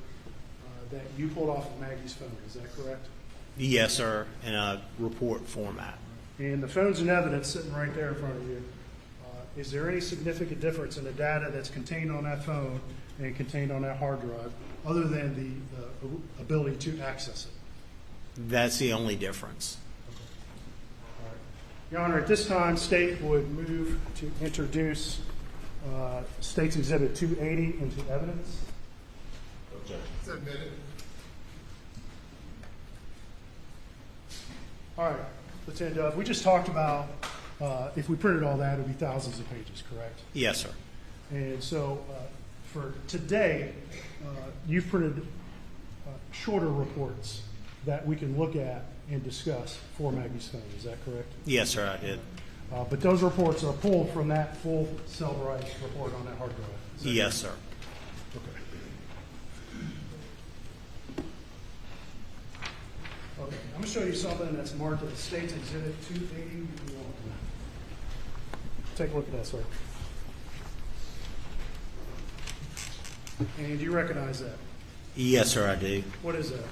that you pulled off of Maggie's phone, is that correct? Yes, sir, in a report format. And the phone's in evidence sitting right there in front of you. Is there any significant difference in the data that's contained on that phone and contained on that hard drive, other than the ability to access it? That's the only difference. All right. Your Honor, at this time, State would move to introduce State's Exhibit 280 into evidence. Submitted. All right, Lieutenant, we just talked about if we printed all that, it would be thousands of pages, correct? Yes, sir. And so for today, you've printed shorter reports that we can look at and discuss for Maggie's phone. Is that correct? Yes, sir, I did. But those reports are pulled from that full Cellebrite report on that hard drive. Yes, sir. Okay. Okay, I'm going to show you something that's marked as State's Exhibit 280. Take a look at that, sir. And do you recognize that? Yes, sir, I do. What is that?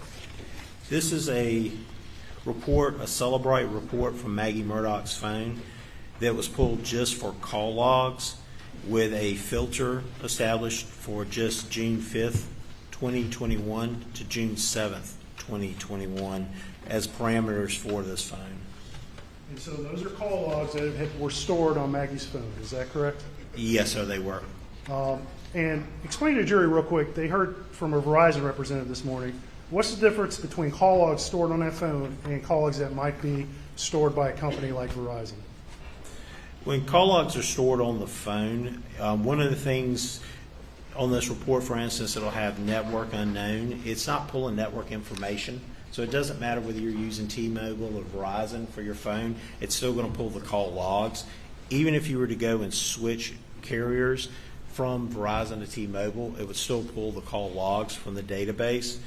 This is a report, a Cellebrite report from Maggie Murdaugh's phone that was pulled just for call logs with a filter established for just June 5th, 2021 to June 7th, 2021 as parameters for this phone. And so those are call logs that were stored on Maggie's phone. Is that correct? Yes, sir, they were. And explain to the jury real quick, they heard from a Verizon representative this morning, what's the difference between call logs stored on that phone and call logs that might be stored by a company like Verizon? When call logs are stored on the phone, one of the things on this report, for instance, it'll have network unknown. It's not pulling network information, so it doesn't matter whether you're using T-Mobile or Verizon for your phone. It's still going to pull the call logs. Even if you were to go and switch carriers from Verizon to T-Mobile, it would still pull the call logs from the database.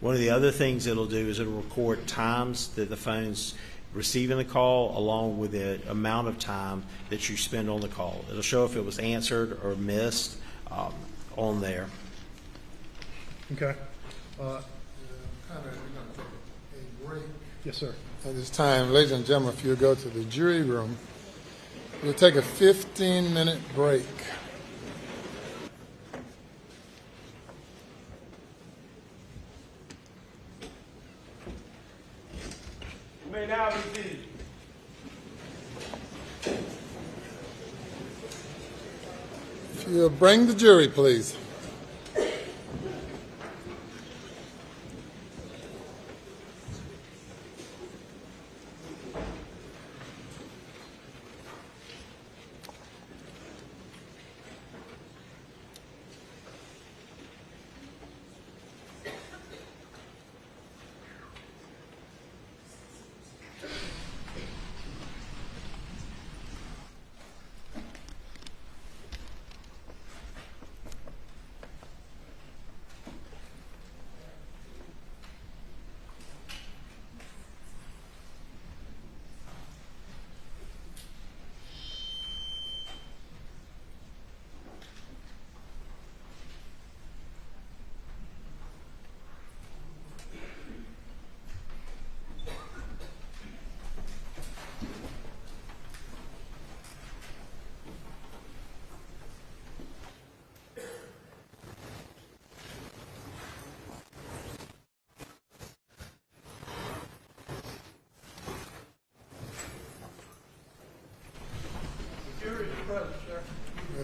One of the other things it'll do is it'll record times that the phone's receiving the call along with the amount of time that you spend on the call. It'll show if it was answered or missed on there. Okay. We're going to take a break. Yes, sir. At this time, ladies and gentlemen, if you go to the jury room, we'll take a 15-minute break. You may now be seated. If you'll bring the jury, please.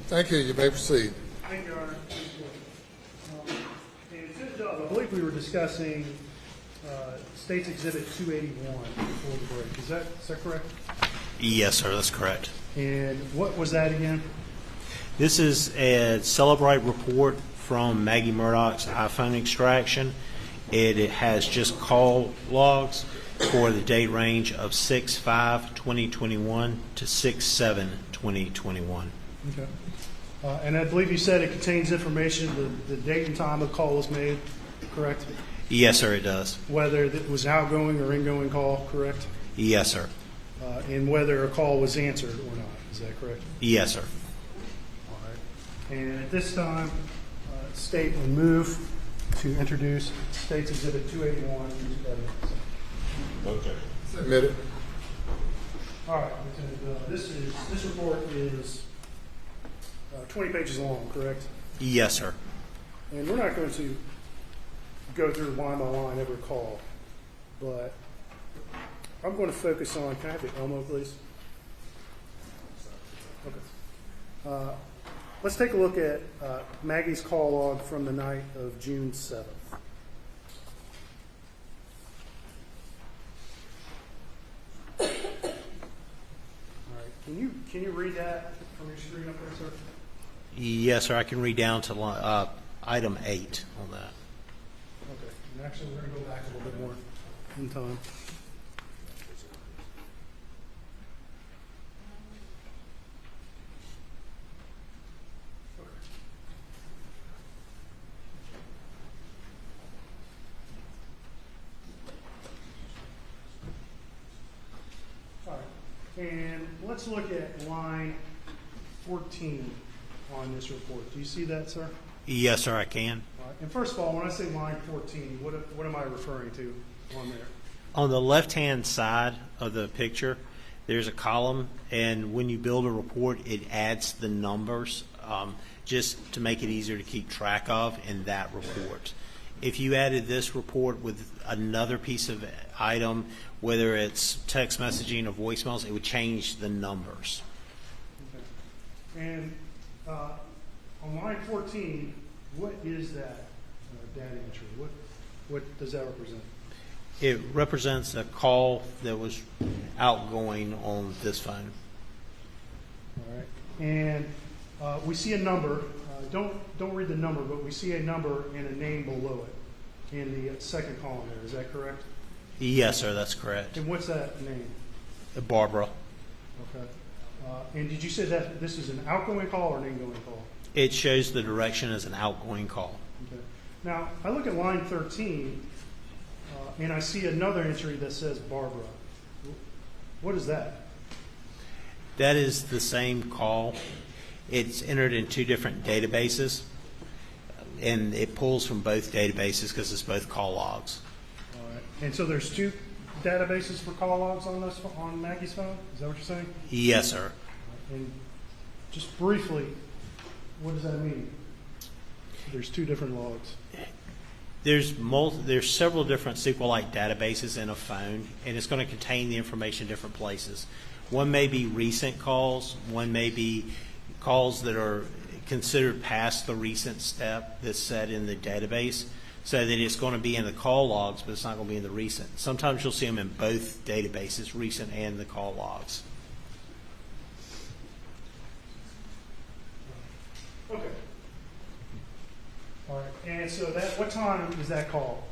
Thank you. You may proceed. Thank you, Your Honor. And Judge Dove, I believe we were discussing State's Exhibit 281 before the break. Is that correct? Yes, sir, that's correct. And what was that again? This is a Cellebrite report from Maggie Murdaugh's iPhone extraction. It has just call logs for the date range of 6/5/2021 to 6/7/2021. Okay. And I believe you said it contains information, the date and time the call was made, correct? Yes, sir, it does. Whether it was an outgoing or ingoing call, correct? Yes, sir. And whether a call was answered or not, is that correct? Yes, sir. All right. And at this time, State will move to introduce State's Exhibit 281 into evidence. No objection. Submit it. All right, Lieutenant, this report is 20 pages long, correct? Yes, sir. And we're not going to go through line by line every call, but I'm going to focus on, can I have the Elmo, please? Okay. Let's take a look at Maggie's call log from the night of June 7th. All right, can you read that from your screen up there, sir? Yes, sir. I can read down to item 8 on that. Okay, and actually we're going to go back a little bit more in time. All right, and let's look at line 14 on this report. Do you see that, sir? Yes, sir, I can. All right. And first of all, when I say line 14, what am I referring to on there? On the left-hand side of the picture, there's a column, and when you build a report, it adds the numbers just to make it easier to keep track of in that report. If you added this report with another piece of item, whether it's text messaging or voicemails, it would change the numbers. Okay. And on line 14, what is that data entry? What does that represent? It represents a call that was outgoing on this phone. All right. And we see a number. Don't read the number, but we see a number and a name below it in the second column there. Is that correct? Yes, sir, that's correct. And what's that name? Barbara. Okay. And did you say that this is an outgoing call or an ingoing call? It shows the direction as an outgoing call. Okay. Now, I look at line 13, and I see another entry that says Barbara. What is that? That is the same call. It's entered in two different databases, and it pulls from both databases because it's both call logs. All right. And so there's two databases for call logs on Maggie's phone? Is that what you're saying? Yes, sir. And just briefly, what does that mean? There's two different logs. There's several different SQLite databases in a phone, and it's going to contain the information in different places. One may be recent calls. One may be calls that are considered past the recent step that's set in the database, so that it's going to be in the call logs, but it's not going to be in the recent. Sometimes you'll see them in both databases, recent and the call logs. Okay. All right, and so that, what time is that call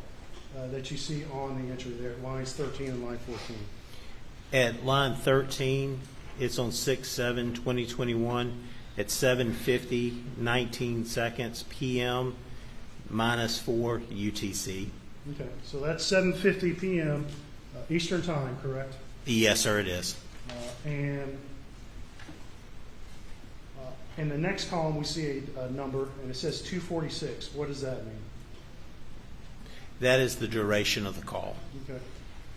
that you see on the entry there, lines 13 and line 14? At line 13, it's on 6/7/2021 at 7:50, 19 seconds p.m. -4 UTC. Okay, so that's 7:50 p.m. Eastern time, correct? Yes, sir, it is. And in the next column, we see a number, and it says 2:46. What does that mean? That is the duration of the call. Okay.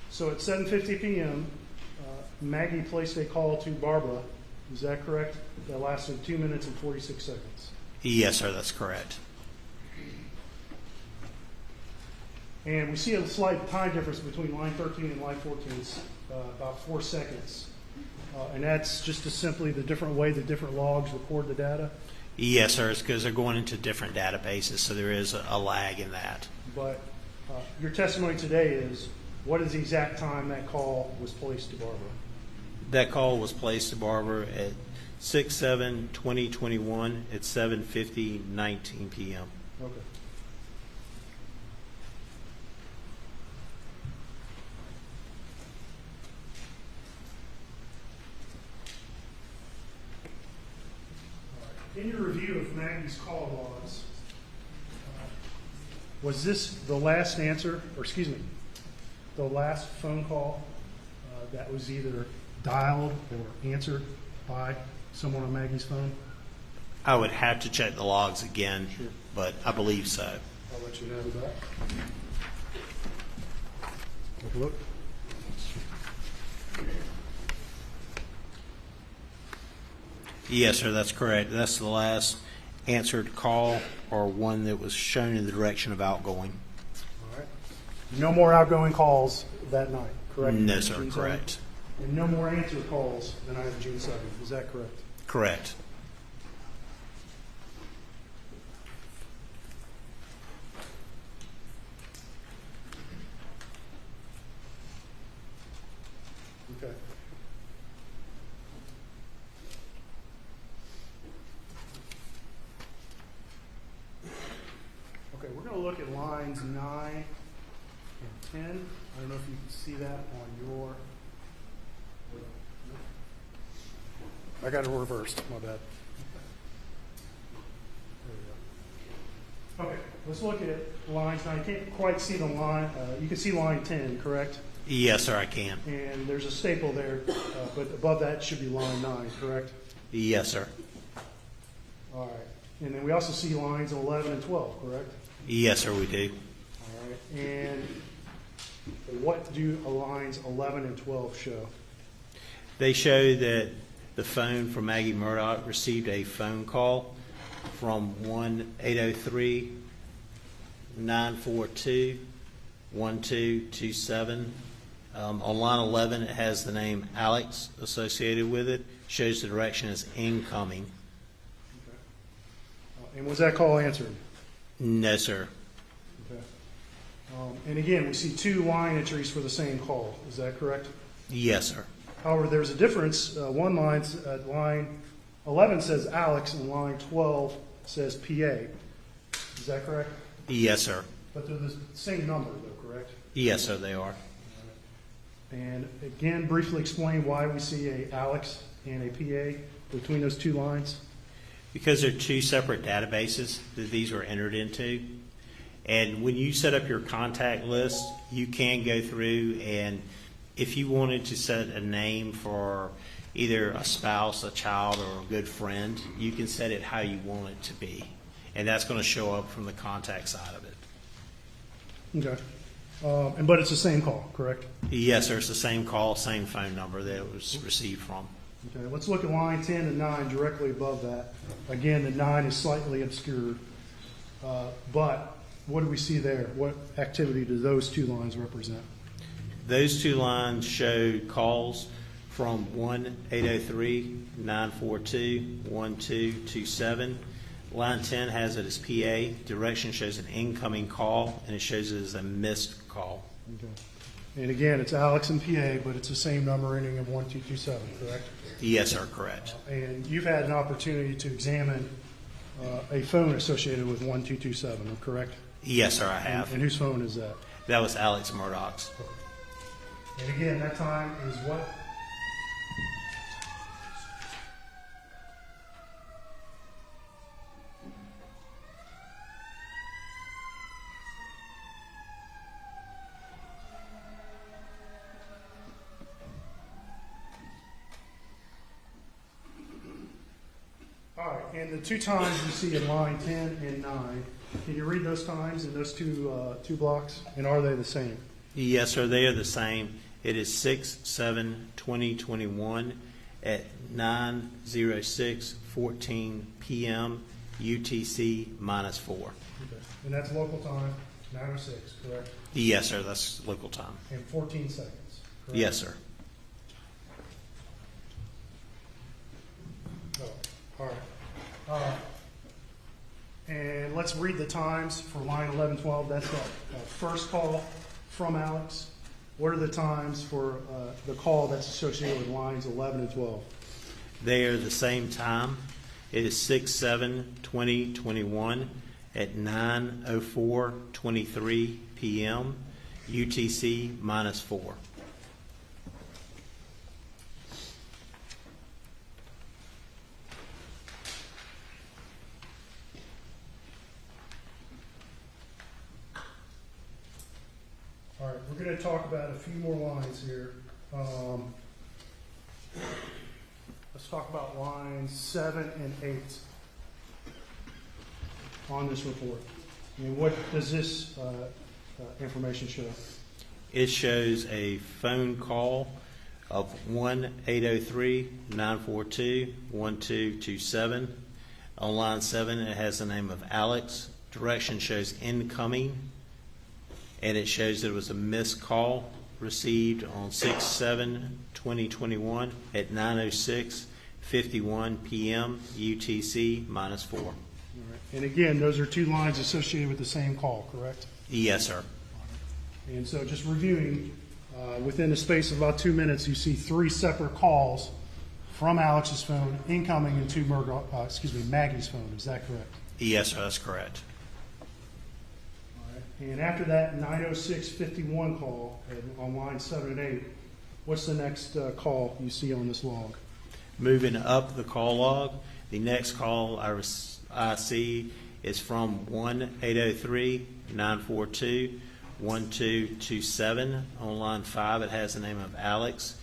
So at 7:50 p.m., Maggie placed a call to Barbara. Is that correct? That lasted 2 minutes and 46 seconds. Yes, sir, that's correct. And we see a slight time difference between line 13 and line 14. It's about 4 seconds. And that's just as simply the different way the different logs record the data. Yes, sir, it's because they're going into different databases, so there is a lag in that. But your testimony today is, what is the exact time that call was placed to Barbara? That call was placed to Barbara at 6/7/2021 at 7:50, 19 p.m. Okay. In your review of Maggie's call logs, was this the last answer, or excuse me, the last phone call that was either dialed or answered by someone on Maggie's phone? I would have to check the logs again, Sure. but I believe so. I'll let you know that. Take a look. Yes, sir, that's correct. That's the last answered call or one that was shown in the direction of outgoing. All right. No more outgoing calls that night, correct? No, sir, June 7th? correct. And no more answer calls the night of June 7th. Is that correct? Correct. Okay. Okay, we're going to look at lines 9 and 10. I don't know if you can see that on your... I got it reversed. My bad. There we go. Okay, let's look at lines 9. You can't quite see the line. You can see line 10, correct? Yes, sir, I can. And there's a staple there, but above that should be line 9, correct? Yes, sir. All right. And then we also see lines 11 and 12, correct? Yes, sir, we do. All right. And what do lines 11 and 12 show? They show that the phone from Maggie Murdaugh received a phone call from 1-803-942-1227. On line 11, it has the name Alex associated with it. Shows the direction as incoming. Okay. And was that call answered? No, sir. Okay. And again, we see 2 line entries for the same call. Is that correct? Yes, sir. However, there's a difference. One line, line 11 says Alex, and line 12 says PA. Is that correct? Yes, sir. But they're the same number, though, correct? Yes, sir, they are. And again, briefly explain why we see a Alex and a PA between those 2 lines. Because they're 2 separate databases that these were entered into. And when you set up your contact list, you can go through and if you wanted to set a name for either a spouse, a child, or a good friend, you can set it how you want it to be. And that's going to show up from the contact side of it. Okay. But it's the same call, correct? Yes, sir. It's the same call, same phone number that it was received from. Okay. Let's look at line 10 and 9 directly above that. Again, the 9 is slightly obscured. But what do we see there? What activity do those 2 lines represent? Those 2 lines showed calls from 1-803-942-1227 Line 10 has it as PA. Direction shows an incoming call, and it shows it as a missed call. Okay. And again, it's Alex and PA, but it's the same number ending in 1227, correct? Yes, sir, correct. And you've had an opportunity to examine a phone associated with 1227, correct? Yes, sir, I have. And whose phone is that? That was Alex Murdaugh's. And again, that time is what? All right, and the two times you see in line 10 and 9, can you read those times in those two blocks? And are they the same? Yes, sir, they are the same. It is 6/7/2021 at 9:06:14 p.m. UTC -4. Okay. And that's local time, 9:06, correct? Yes, sir, that's local time. And 14 seconds, correct? Yes, sir. Oh, all right. And let's read the times for line 1112. That's the first call from Alex. What are the times for the call that's associated with lines 11 and 12? They are the same time. It is 6/7/2021 at 9:04:23 p.m. UTC -4. All right, we're going to talk about a few more lines here. Let's talk about lines 7 and 8 on this report. I mean, what does this information show? It shows a phone call of 1-803-942-1227. On line 7, it has the name of Alex. Direction shows incoming, and it shows that it was a missed call received on 6/7/2021 at 9:06:51 p.m. UTC -4. All right. And again, those are two lines associated with the same call, correct? Yes, sir. And so just reviewing, within the space of about 2 minutes, you see 3 separate calls from Alex's phone incoming into Maggie's phone. Is that correct? Yes, sir, that's correct. All right. And after that 9:06:51 call on line 7 and 8, what's the next call you see on this log? Moving up the call log, the next call I see is from 1-803-942-1227. On line 5, it has the name of Alex.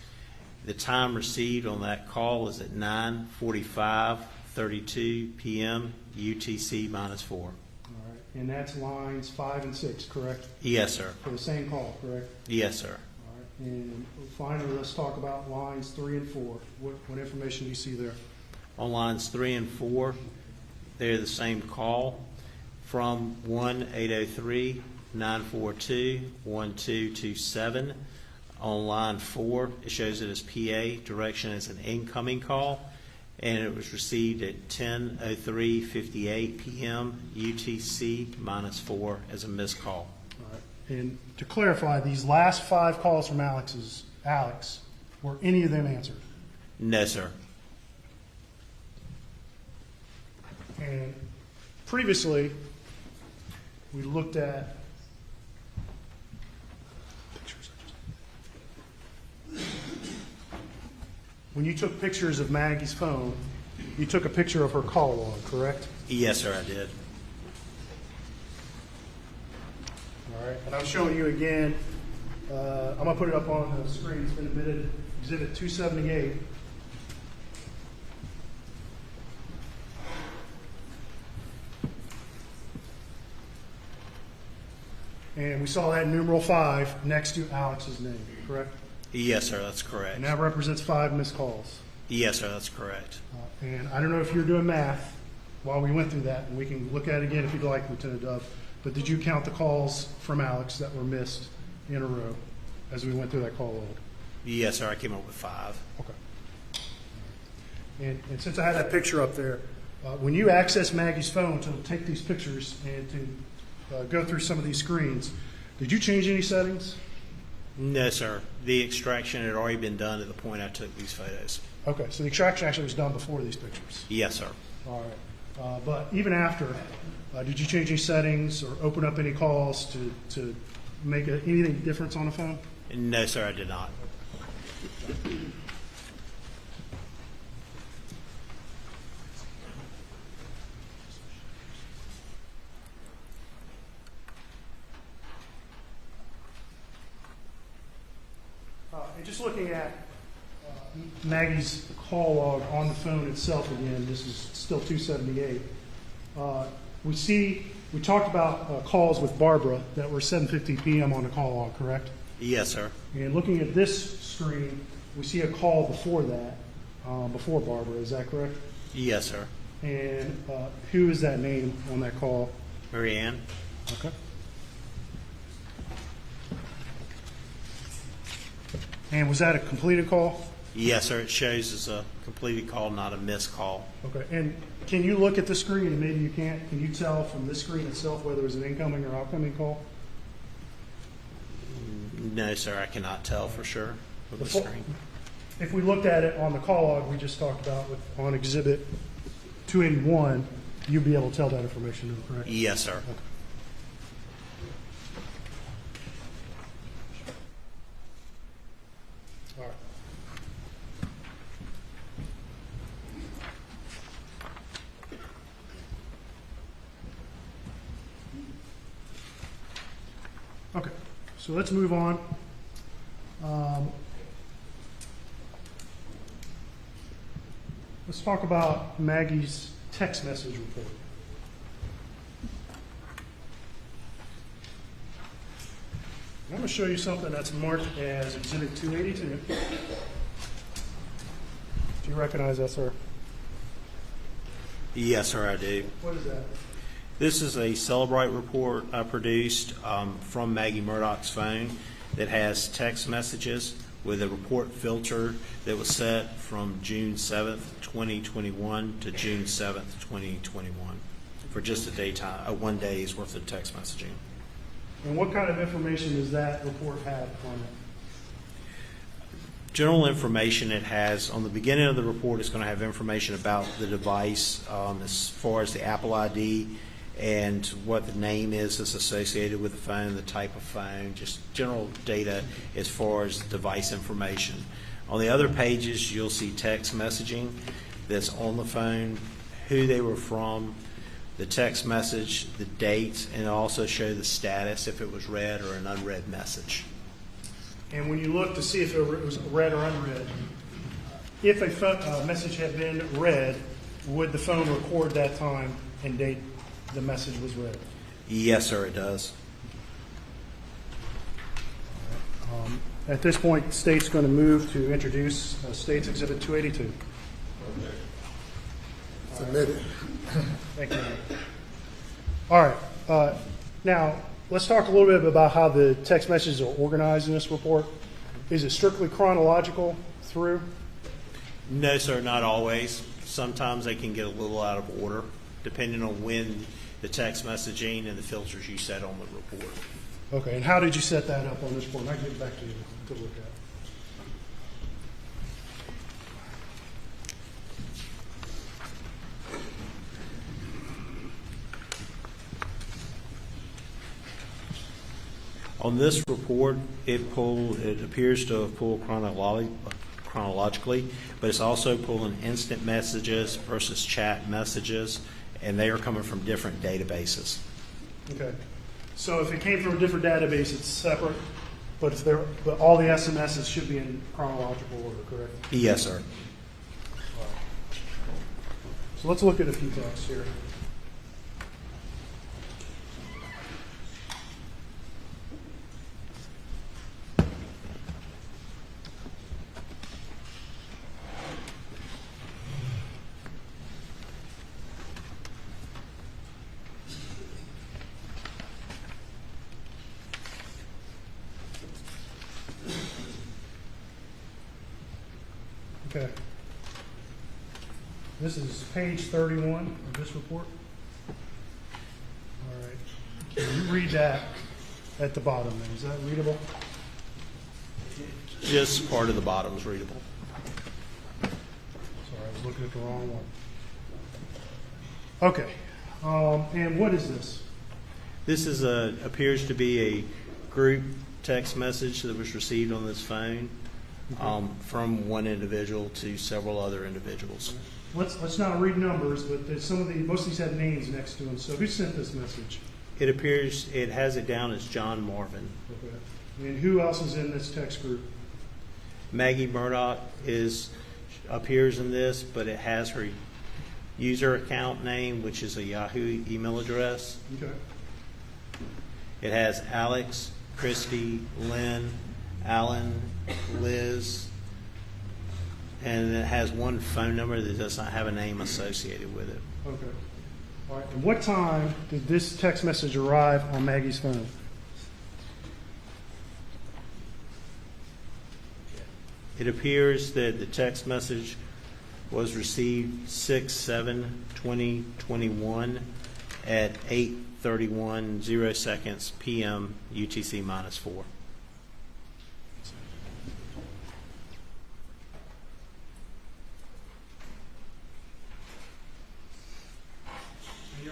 The time received on that call is at 9:45:32 p.m. UTC -4. All right. And that's lines 5 and 6, correct? Yes, sir. For the same call, correct? Yes, sir. All right. And finally, let's talk about lines 3 and 4. What information do you see there? On lines 3 and 4, they're the same call from 1-803-942-1227. On line 4, it shows it as PA. Direction is an incoming call, and it was received at 10:03:58 p.m. UTC -4 as a missed call. All right. And to clarify, these last 5 calls from Alex, were any of them answered? No, sir. And previously, we looked at when you took pictures of Maggie's phone, you took a picture of her call log, correct? Yes, sir, I did. All right. And I'm showing you again. I'm going to put it up on the screen. It's been admitted, Exhibit 278. And we saw that numeral 5 next to Alex's name, correct? Yes, sir, that's correct. And that represents 5 missed calls. Yes, sir, that's correct. And I don't know if you're doing math while we went through that, and we can look at it again if you'd like, Lieutenant Dove. But did you count the calls from Alex that were missed in a row as we went through that call log? Yes, sir, I came up with 5. Okay. And since I had that picture up there, When you access Maggie's phone to take these pictures and to go through some of these screens, did you change any settings? No, sir. The extraction had already been done at the point I took these photos. Okay, so the extraction actually was done before these pictures. Yes, sir. All right. But even after, did you change any settings or open up any calls to make anything difference on the phone? No, sir, I did not. And just looking at Maggie's call log on the phone itself again, this is still 278. We talked about calls with Barbara that were 7:50 p.m. on the call log, correct? Yes, sir. And looking at this screen, we see a call before that, before Barbara. Is that correct? Yes, sir. And who is that name on that call? Mary Ann? Okay. And was that a completed call? Yes, sir. It shows as a completed call, not a missed call. Okay. And can you look at the screen, and maybe you can't, can you tell from this screen itself whether it was an incoming or outgoing call? No, sir. I cannot tell for sure with the Before- screen. If we looked at it on the call log we just talked about on Exhibit 281, you'd be able to tell that information, correct? Yes, sir. Okay. All right. Okay, so let's move on. Let's talk about Maggie's text message report. I'm going to show you something that's marked as Exhibit 282. Do you recognize that, sir? Yes, sir, I do. What is that? This is a Cellebrite report I produced from Maggie Murdaugh's phone that has text messages with a report filter that was set from June 7th, 2021 to June 7th, 2021 for just a 1 day's worth of text messaging. And what kind of information does that report have on it? General information it has on the beginning of the report is going to have information about the device as far as the Apple ID and what the name is that's associated with the phone, the type of phone, just general data as far as device information. On the other pages, you'll see text messaging that's on the phone, who they were from, the text message, the date, and also show the status if it was read or an unread message. And when you look to see if it was read or unread, if a message had been read, would the phone record that time and date the message was read? Yes, sir, it does. At this point, the state's going to move to introduce State's Exhibit 282. Submitted. Thank you. All right. Now, let's talk a little bit about how the text messages are organized in this report. Is it strictly chronological through? No, sir, not always. Sometimes they can get a little out of order, depending on when the text messaging and the filters you set on the report. Okay, and how did you set that up on this report? I can get back to you to look at. On this report, it appears to have pulled chronologically, but it's also pulling instant messages versus chat messages, and they are coming from different databases. Okay. So if it came from a different database, it's separate, but all the SMSs should be in chronological order, correct? Yes, sir. So let's look at a few things here. Okay. This is page 31 of this report. All right. Can you read that at the bottom then? Is that readable? Just part of the bottom is readable. Sorry, I was looking at the wrong one. Okay. And what is this? This is appears to be a group text message that was received on this phone from one individual to several other individuals. Let's not read numbers, but there's most of these have names next to them. So who sent this message? It appears it has it down as John Marvin. Okay. And who else is in this text group? Maggie Murdaugh appears in this, but it has her user account name, which is a Yahoo email address. Okay. It has Alex, Christy, Lynn, Alan, Liz, and it has one phone number that does not have a name associated with it. Okay. All right. And what time did this text message arrive on Maggie's phone? It appears that the text message was received 6/7/2021 at 8:31 p.m. UTC -4.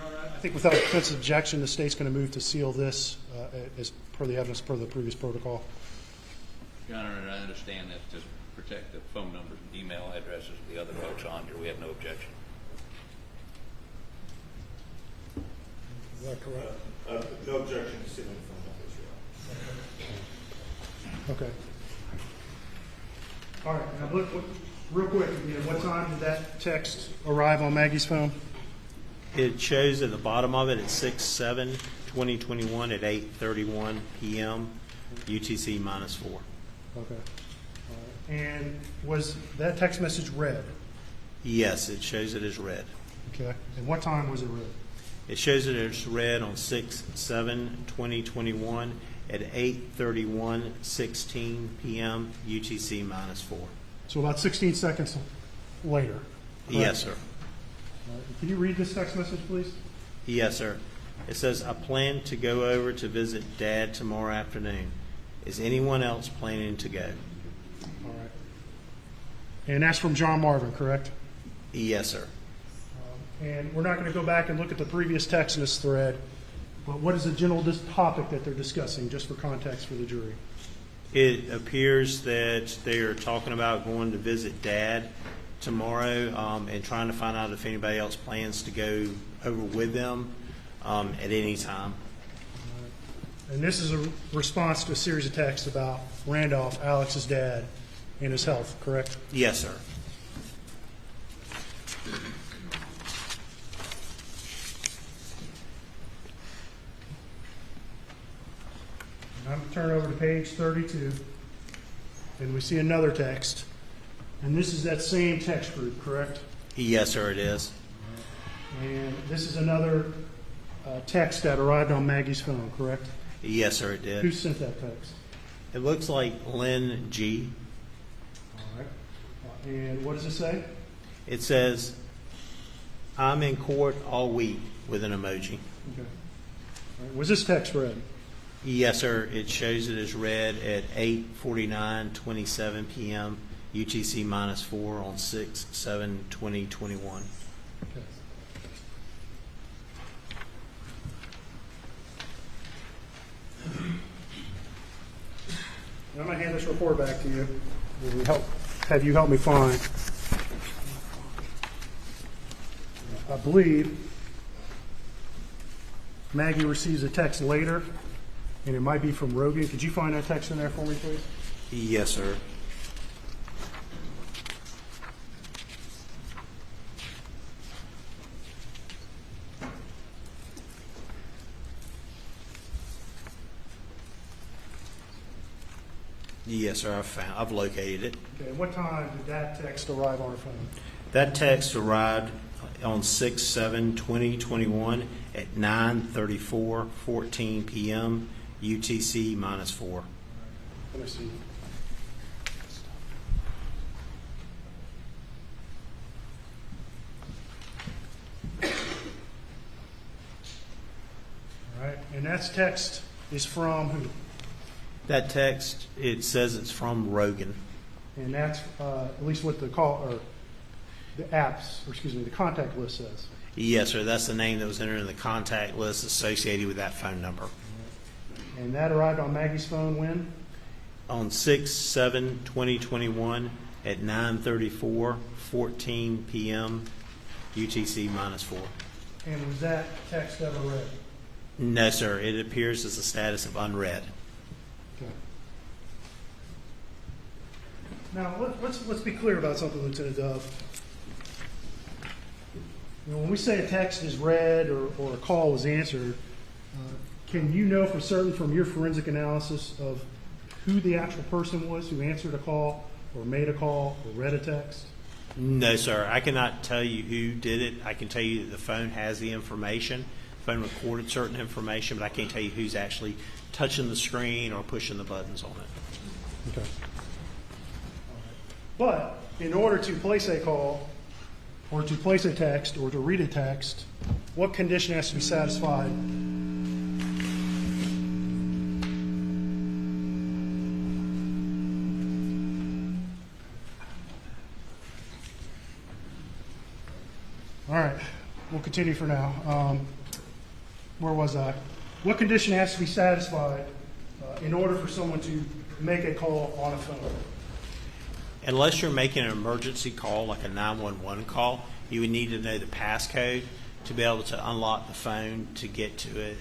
I think without defensive objection, the state's going to move to seal this as per the evidence per the previous protocol. Your Honor, and I understand that's just protect the phone numbers and email addresses of the other folks on here. We have no objection. Is that correct? No objection to sealing phone numbers. Okay. All right. Now, look, real quick, what time did that text arrive on Maggie's phone? It shows at the bottom of it at 6/7/2021 at 8:31 p.m. UTC -4. Okay. And was that text message read? Yes, it shows it as read. Okay. And what time was it read? It shows it as read on 6/7/2021 at 8:31:16 p.m. UTC -4. So about 16 seconds later. Correct? Yes, sir. All right. Can you read this text message, please? Yes, sir. It says, I plan to go over to visit Dad tomorrow afternoon. Is anyone else planning to go? All right. And that's from John Marvin, correct? Yes, sir. And we're not going to go back and look at the previous text in this thread, but what is the general topic that they're discussing, just for context for the jury? It appears that they are talking about going to visit Dad tomorrow and trying to find out if anybody else plans to go over with them at any time. And this is a response to a series of texts about Randolph, Alex's dad, and his health, correct? Yes, sir. I'm going to turn over to page 32, and we see another text. And this is that same text group, correct? Yes, sir, it is. And this is another text that arrived on Maggie's phone, correct? Yes, sir, it Who did. sent that text? It looks like Lynn G. All right. And what does it say? It says, I'm in court all week with an emoji. Okay. All right. Was this text read? Yes, sir. It shows it as read at 8:49:27 p.m. UTC -4 on 6/7/2021. Okay. I'm going to hand this report back to you. Have you help me find. I believe Maggie receives a text later, and it might be from Rogan. Could you find that text in there for me, please? Yes, sir. Yes, sir. I've located it. Okay. What time did that text arrive on her phone? That text arrived on 6/7/2021 at 9:34:14 p.m. UTC -4. Let me see. that text is from who? That text, it says it's from Rogan. And that's at least what the call or the apps, or excuse me, the contact list says. Yes, sir. That's the name that was entered in the contact list associated with that phone number. And that arrived on Maggie's phone when? On 6/7/2021 at 9:34:14 p.m. UTC -4. And was that text ever read? No, sir. It appears as a status of unread. Okay. Now let's be clear about something, Lieutenant Dove. You know, when we say a text is read or a call was answered, can you know for certain from your forensic analysis of who the actual person was who answered a call or made a call or read a text? No, sir. I cannot tell you who did it. I can tell you that the phone has the information. The phone recorded certain information, but I can't tell you who's actually touching the screen or pushing the buttons on it. Okay. But in order to place a call or to place a text or to read a text, what condition has to be satisfied? All right, we'll continue for now. Where was I? What condition has to be satisfied in order for someone to make a call on a phone? Unless you're making an emergency call, like a 911 call, you would need to know the passcode to be able to unlock the phone to get to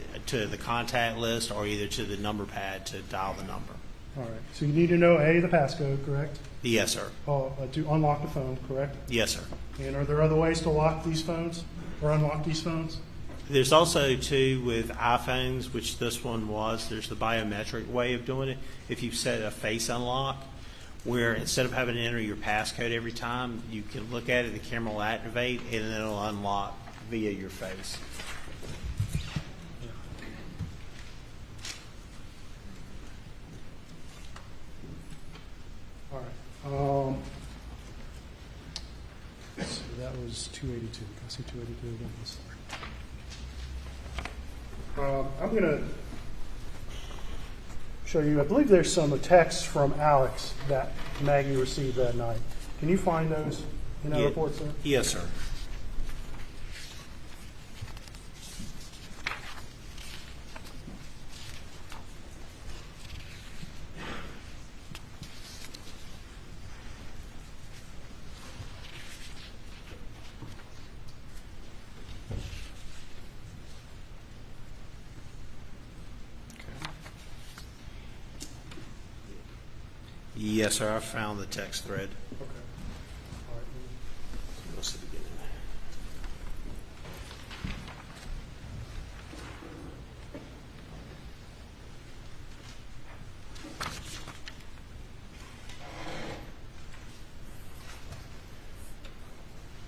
the contact list or either to the number pad to dial the number. All right, so you need to know the passcode, correct? Yes, sir. To unlock the phone, correct? Yes, sir. And are there other ways to lock these phones or unlock these phones? There's also, too, with iPhones, which this one was, there's the biometric way of doing it. If you set a face unlock, where instead of having to enter your passcode every time, you can look at it, the camera will activate, and then it'll unlock via your face. All right. So that was 282. Can I see 282 again? I'm going to show you, I believe there's some texts from Alex that Maggie received that night. Can you find those in that report, sir? Yes, sir. Yes, sir. I found the text thread. Okay. All right. What's the beginning?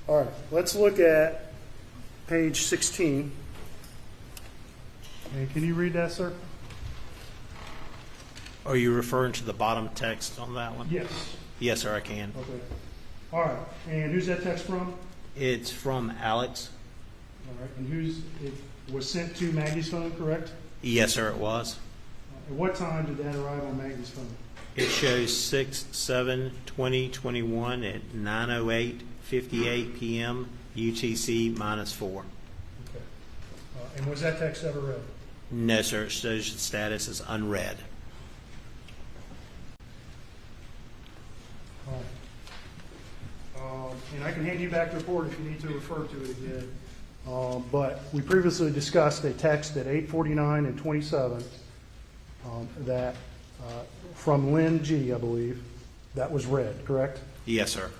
All right. Let's look at page 16. And can you read that, sir? Are you referring to the bottom text on that one? Yes. Yes, sir, I can. Okay. All right. And who's that text from? It's from Alex. All right. And it was sent to Maggie's phone, correct? Yes, sir, it was. At what time did that arrive on Maggie's phone? It shows 6/7/2021 at 9:08:58 p.m. UTC -4. Okay. And was that text ever read? No, sir. It shows the status as unread. All right. And I can hand you back the report if you need to refer to it again. But we previously discussed a text at 8:49 and 27 that from Lynn G, I believe, that was read, correct? Yes, sir.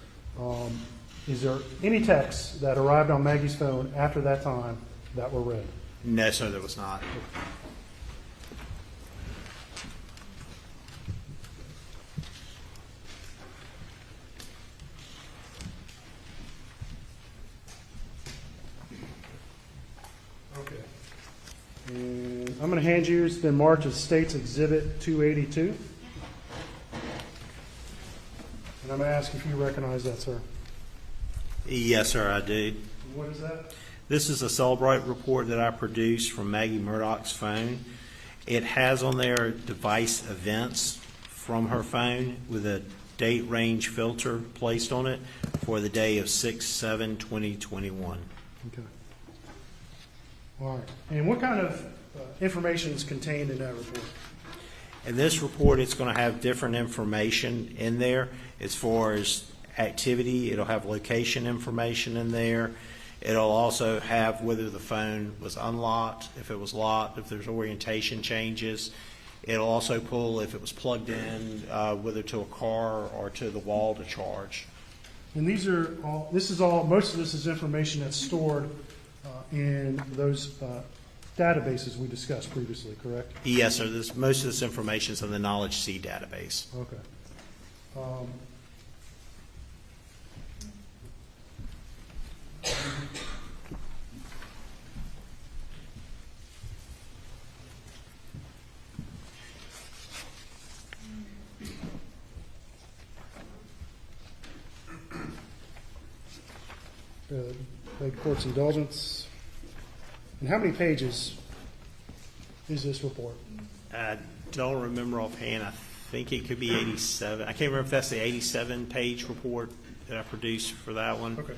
Is there any texts that arrived on Maggie's phone after that time that were read? No, sir, there was not. Okay. And I'm going to hand you the March of States Exhibit 282. And I'm going to ask if you recognize that, sir. Yes, sir, I do. What is that? This is a Cellebrite report that I produced from Maggie Murdaugh's phone. It has on there device events from her phone with a date range filter placed on it for the day of 6/7/2021. Okay. All right. And what kind of information is contained in that report? In this report, it's going to have different information in there as far as activity. It'll have location information in there. It'll also have whether the phone was unlocked, if it was locked, if there's orientation changes. It'll also pull if it was plugged in, whether to a car or to the wall to charge. And most of this is information that's stored in those databases we discussed previously, correct? Yes, sir. Most of this information is in the Knowledge C database. Okay. Beg court's indulgence. And how many pages is this report? I don't remember offhand. I think it could be 87. I can't remember if that's the 87-page report that I produced for that one. Okay.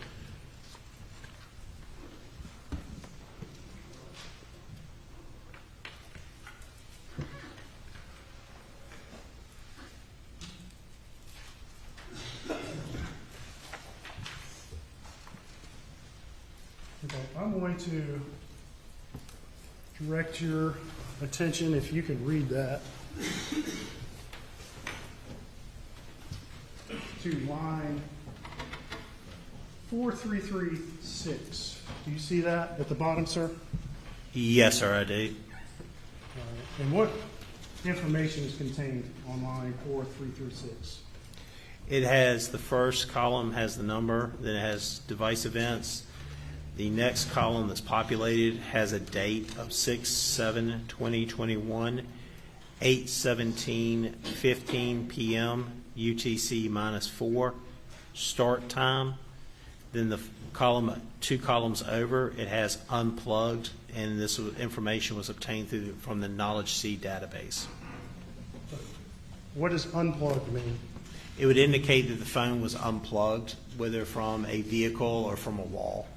Okay, I'm going to direct your attention, if you can read that, to line 4336. Do you see that at the bottom, sir? Yes, sir, I do. All right. And what information is contained on line 4336? It has the first column has the number, then it has device events. The next column that's populated has a date of 6/7/2021, 8:17:15 p.m. UTC -4 start time. Then the column, 2 columns over, it has unplugged, and this information was obtained from the Knowledge C database. What does unplugged mean? It would indicate that the phone was unplugged, whether from a vehicle or from a wall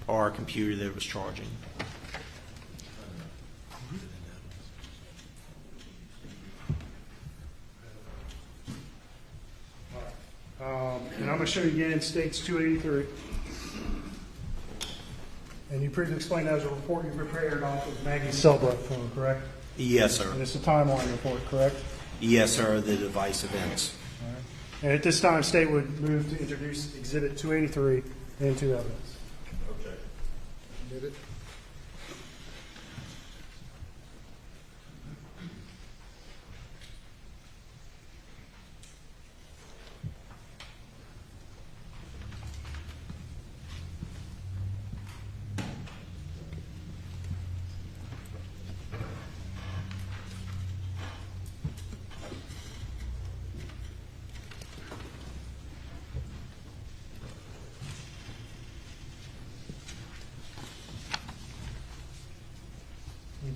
or a computer that it was charging. And I'm going to show you again, states 283. And you previously explained that as a report you prepared off of Maggie's Cellebrite phone, correct? Yes, And sir. it's a timeline report, correct? Yes, sir, the device events. All right. And at this time, state would move to introduce Exhibit 283 into evidence. Okay. Did it?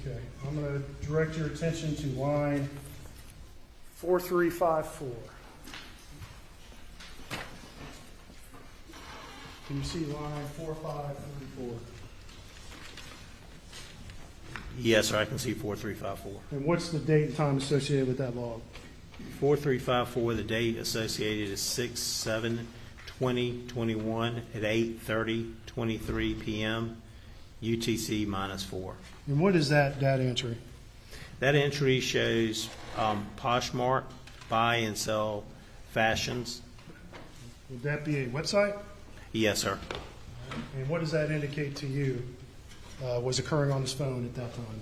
Okay, I'm going to direct your attention to line 4354. Can you see line 4534? Yes, sir, I can see 4354. And what's the date and time associated with that log? 4354, the date associated is 6/7/2021 at 8:30:23 p.m. UTC -4. And what is that data entry? That entry shows Poshmark buy and sell fashions. Would that be a website? Yes, sir. And what does that indicate to you was occurring on this phone at that time?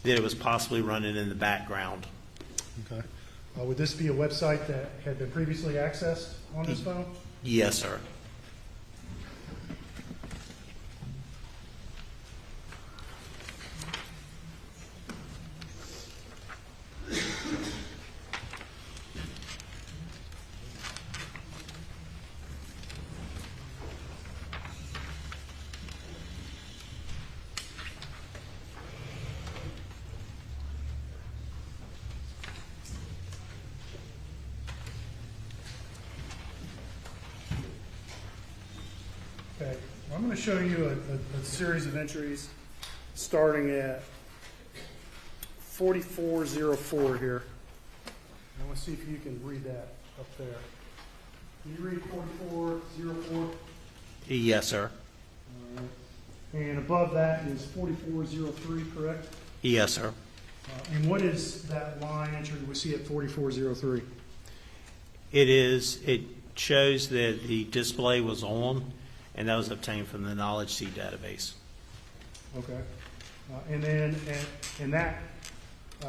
That it was possibly running in the background. Okay. Would this be a website that had been previously accessed on this phone? Yes, sir. I'm going to show you a series of entries starting at 4404 here. I want to see if you can read that up there. Can you read 4404? Yes, sir. All right. And above that is 4403, correct? Yes, sir. And what is that line entry we see at 4403? It shows that the display was on, and that was obtained from the knowledge seed database. Okay. And then, and that,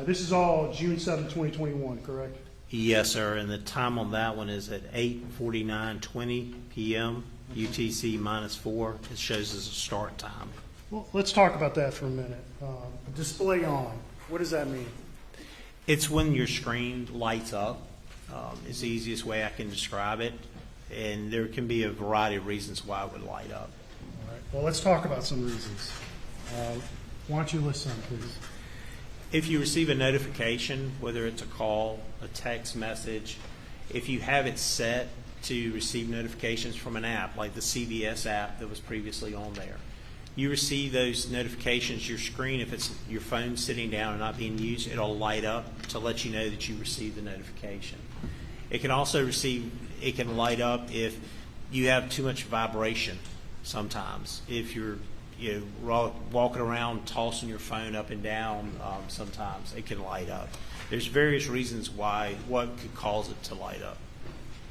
this is all June 7, 2021, correct? Yes, sir. And the time on that one is at 8:49:20 p.m. UTC -4. It shows as a start time. Well, let's talk about that for a minute. Display on, what does that mean? It's when your screen lights up. It's the easiest way I can describe it. And there can be a variety of reasons why it would light up. All right. Well, let's talk about some reasons. Why don't you list some, please? If you receive a notification, whether it's a call, a text message, if you have it set to receive notifications from an app, like the CVS app that was previously on there, you receive those notifications, your screen, if it's your phone sitting down and not being used, it'll light up to let you know that you received the notification. It can also light up if you have too much vibration sometimes. If you're walking around tossing your phone up and down, sometimes it can light up. There's various reasons what could cause it to light up.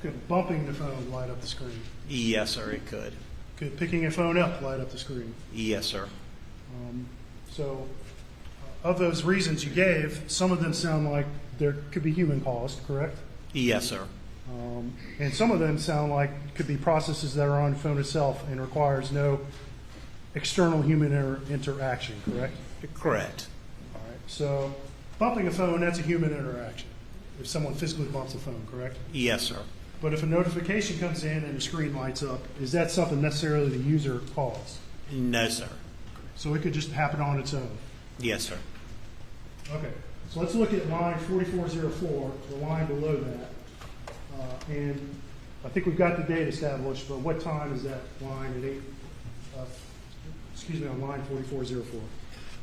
Could bumping the phone light up the screen? Yes, sir, it could. Could picking a phone up light up the screen? Yes, sir. So, of those reasons you gave, some of them sound like there could be human caused, correct? Yes, sir. And some of them sound like could be processes that are on the phone itself and requires no external human interaction, correct? Correct. All right. So, bumping a phone, that's a human interaction. If someone physically bumps a phone, correct? Yes, sir. But if a notification comes in and the screen lights up, is that something necessarily the user caused? No, sir. So it could just happen on its own? Yes, sir. Okay. So let's look at line 4404, the line below that. And I think we've got the date established, but what time is that line at on line 4404?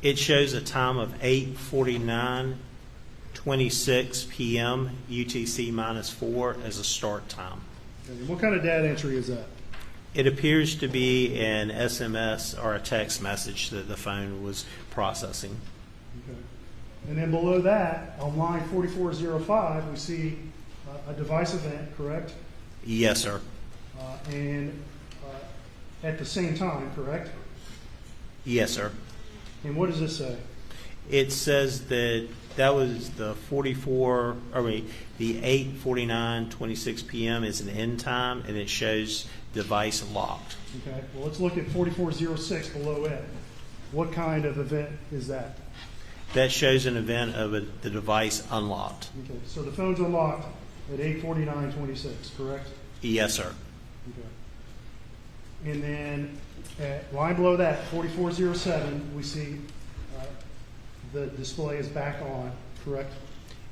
It shows a time of 8:49:26 p.m. UTC -4 as a start time. And what kind of data entry is that? It appears to be an SMS or a text message that the phone was processing. Okay. And then below that, on line 4405, we see a device event, correct? Yes, sir. And at the same time, correct? Yes, sir. And what does this say? It says that was the 8:49:26 p.m. is an end time, and it shows device locked. Okay. Well, let's look at 4406 below it. What kind of event is that? That shows an event of the device unlocked. Okay. So the phone's unlocked at 8:49:26, correct? Yes, sir. Okay. And then at line below that, 4407, we see the display is back on, correct?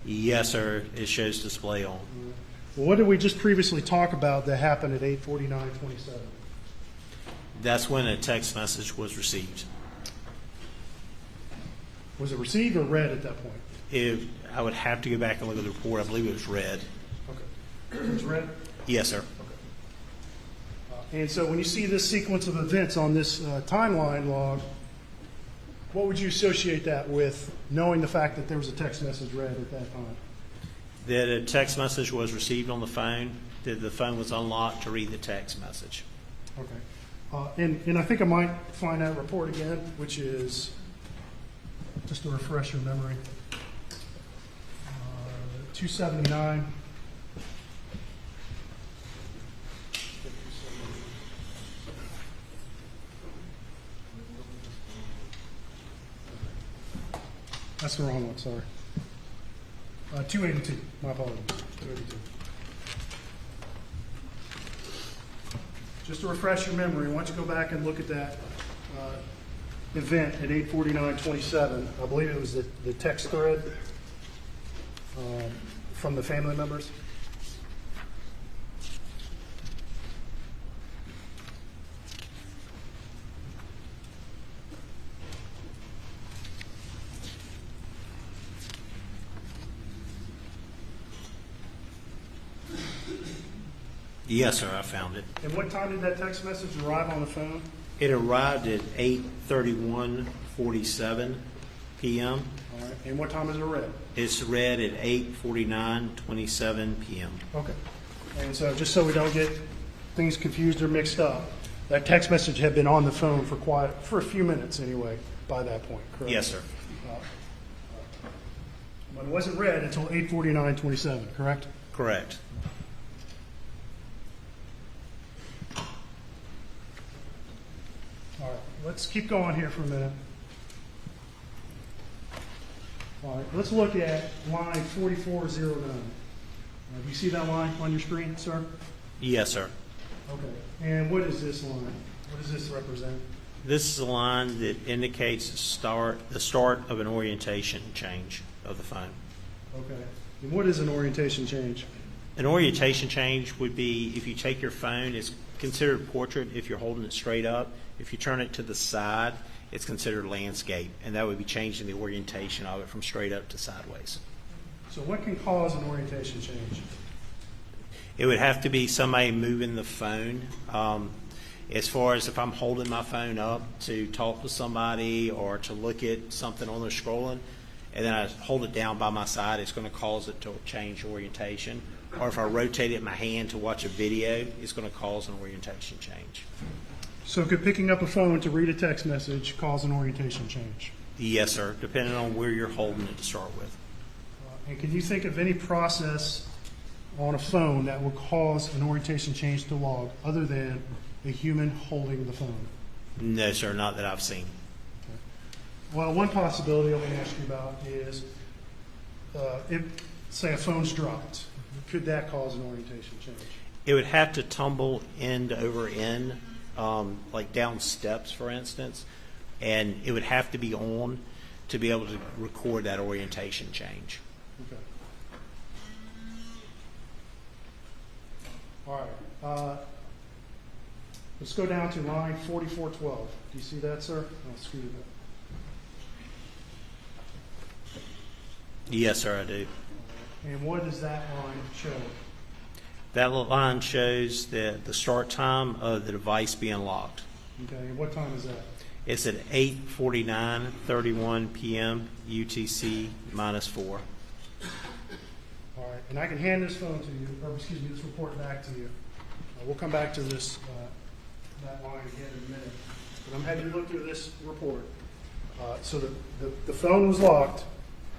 Yes, sir. It shows display on. Well, what did we just previously talk about that happened at 8:49:27? That's when a text message was received. Was it received or read at that point? I would have to go back and look at the report. I believe it was read. Okay. It was read? Yes, sir. And so when you see this sequence of events on this timeline log, what would you associate that with, knowing the fact that there was a text message read at that time? That a text message was received on the phone, that the phone was unlocked to read the text message. Okay. And I think I might find that report again, which is, just to refresh your memory, 279. That's the wrong one, sorry. 282, my apologies, 282. Just to refresh your memory, why don't you go back and look at that event at 8:49:27. I believe it was the text thread from the family members. Yes, sir, I found it. And what time did that text message arrive on the phone? It arrived at 8:31:47 p.m. All right. And what time is it read? It's read at 8:49:27 p.m. Okay. And so just so we don't get things confused or mixed up, that text message had been on the phone for a few minutes anyway by that point, correct? Yes, sir. But it wasn't read until 8:49:27, correct? Correct. All right. Let's keep going here for a minute. All right. Let's look at line 4409. Do you see that line on your screen, sir? Yes, sir. Okay. And what is this line? What does this represent? This is a line that indicates the start of an orientation change of the phone. Okay. And what is an orientation change? An orientation change would be if you take your phone, it's considered portrait if you're holding it straight up. If you turn it to the side, it's considered landscape, and that would be changing the orientation of it from straight up to sideways. So what can cause an orientation change? It would have to be somebody moving the phone. As far as if I'm holding my phone up to talk to somebody or to look at something on there scrolling, and then I hold it down by my side, it's going to cause it to change orientation. Or if I rotate it in my hand to watch a video, it's going to cause an orientation change. So could picking up a phone to read a text message cause an orientation change? Yes, sir, depending on where you're holding it to start with. And can you think of any process on a phone that will cause an orientation change to log other than a human holding the phone? No, sir, not that I've seen. Well, one possibility I'm going to ask you about is if, say, a phone's dropped. Could that cause an orientation change? It would have to tumble end over end, like down steps, for instance, and it would have to be on to be able to record that orientation change. Okay. All right. Let's go down to line 4412. Do you see that, sir? I'll scoot it up. Yes, sir, I do. And what does that line show? That line shows the start time of the device being locked. Okay, and what time is that? It's at 8:49:31 p.m. UTC -4. All right, and I can hand this phone to you, or excuse me, this report back to you. We'll come back to this, that line again in a minute. But I'm having you look through this report. So the phone was locked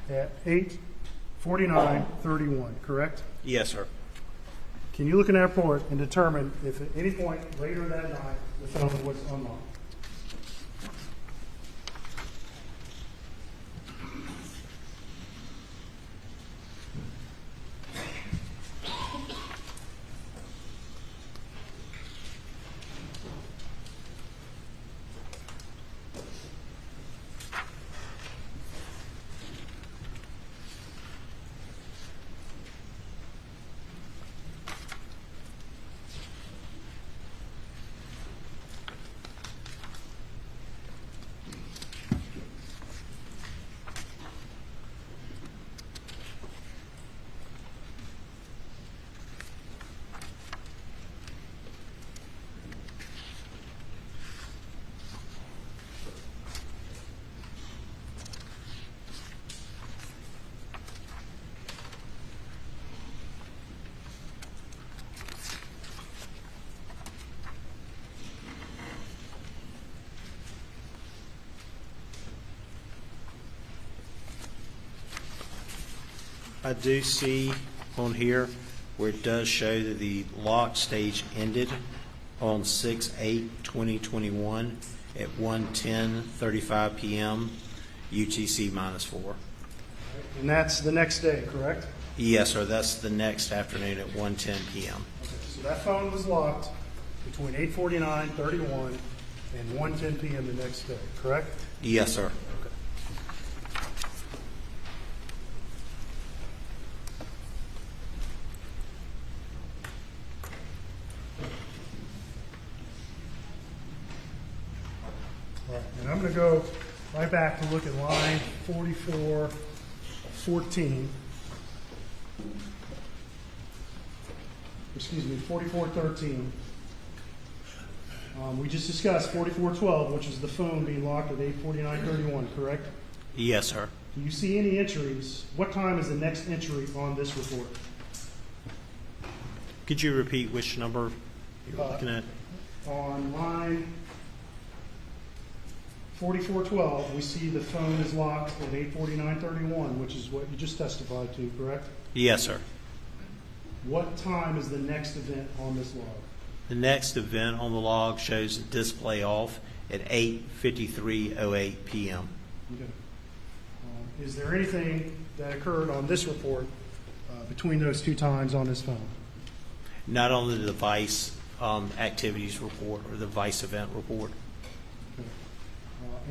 at 8:49:31, correct? Yes, sir. Can you look in that report and determine if at any point later that night the phone was unlocked? I do see on here where it does show that the lock stage ended on 6/8/2021 at 1:10:35 p.m. UTC -4. And that's the next day, correct? Yes, sir. That's the next afternoon at 1:10 p.m. Okay, so that phone was locked between 8:49:31 and 1:10 p.m. the next day, correct? Yes, sir. Okay. All right, and I'm going to go right back to look at line 4414. 4413. We just discussed 4412, which is the phone being locked at 8:49:31, correct? Yes, sir. Do you see any entries? What time is the next entry on this report? Could you repeat which number you're looking at? On line 4412, we see the phone is locked at 8:49:31, which is what you just testified to, correct? Yes, sir. What time is the next event on this log? The next event on the log shows display off at 8:53:08 p.m. Okay. Is there anything that occurred on this report between those two times on this phone? Not on the device activities report or the device event report. Okay.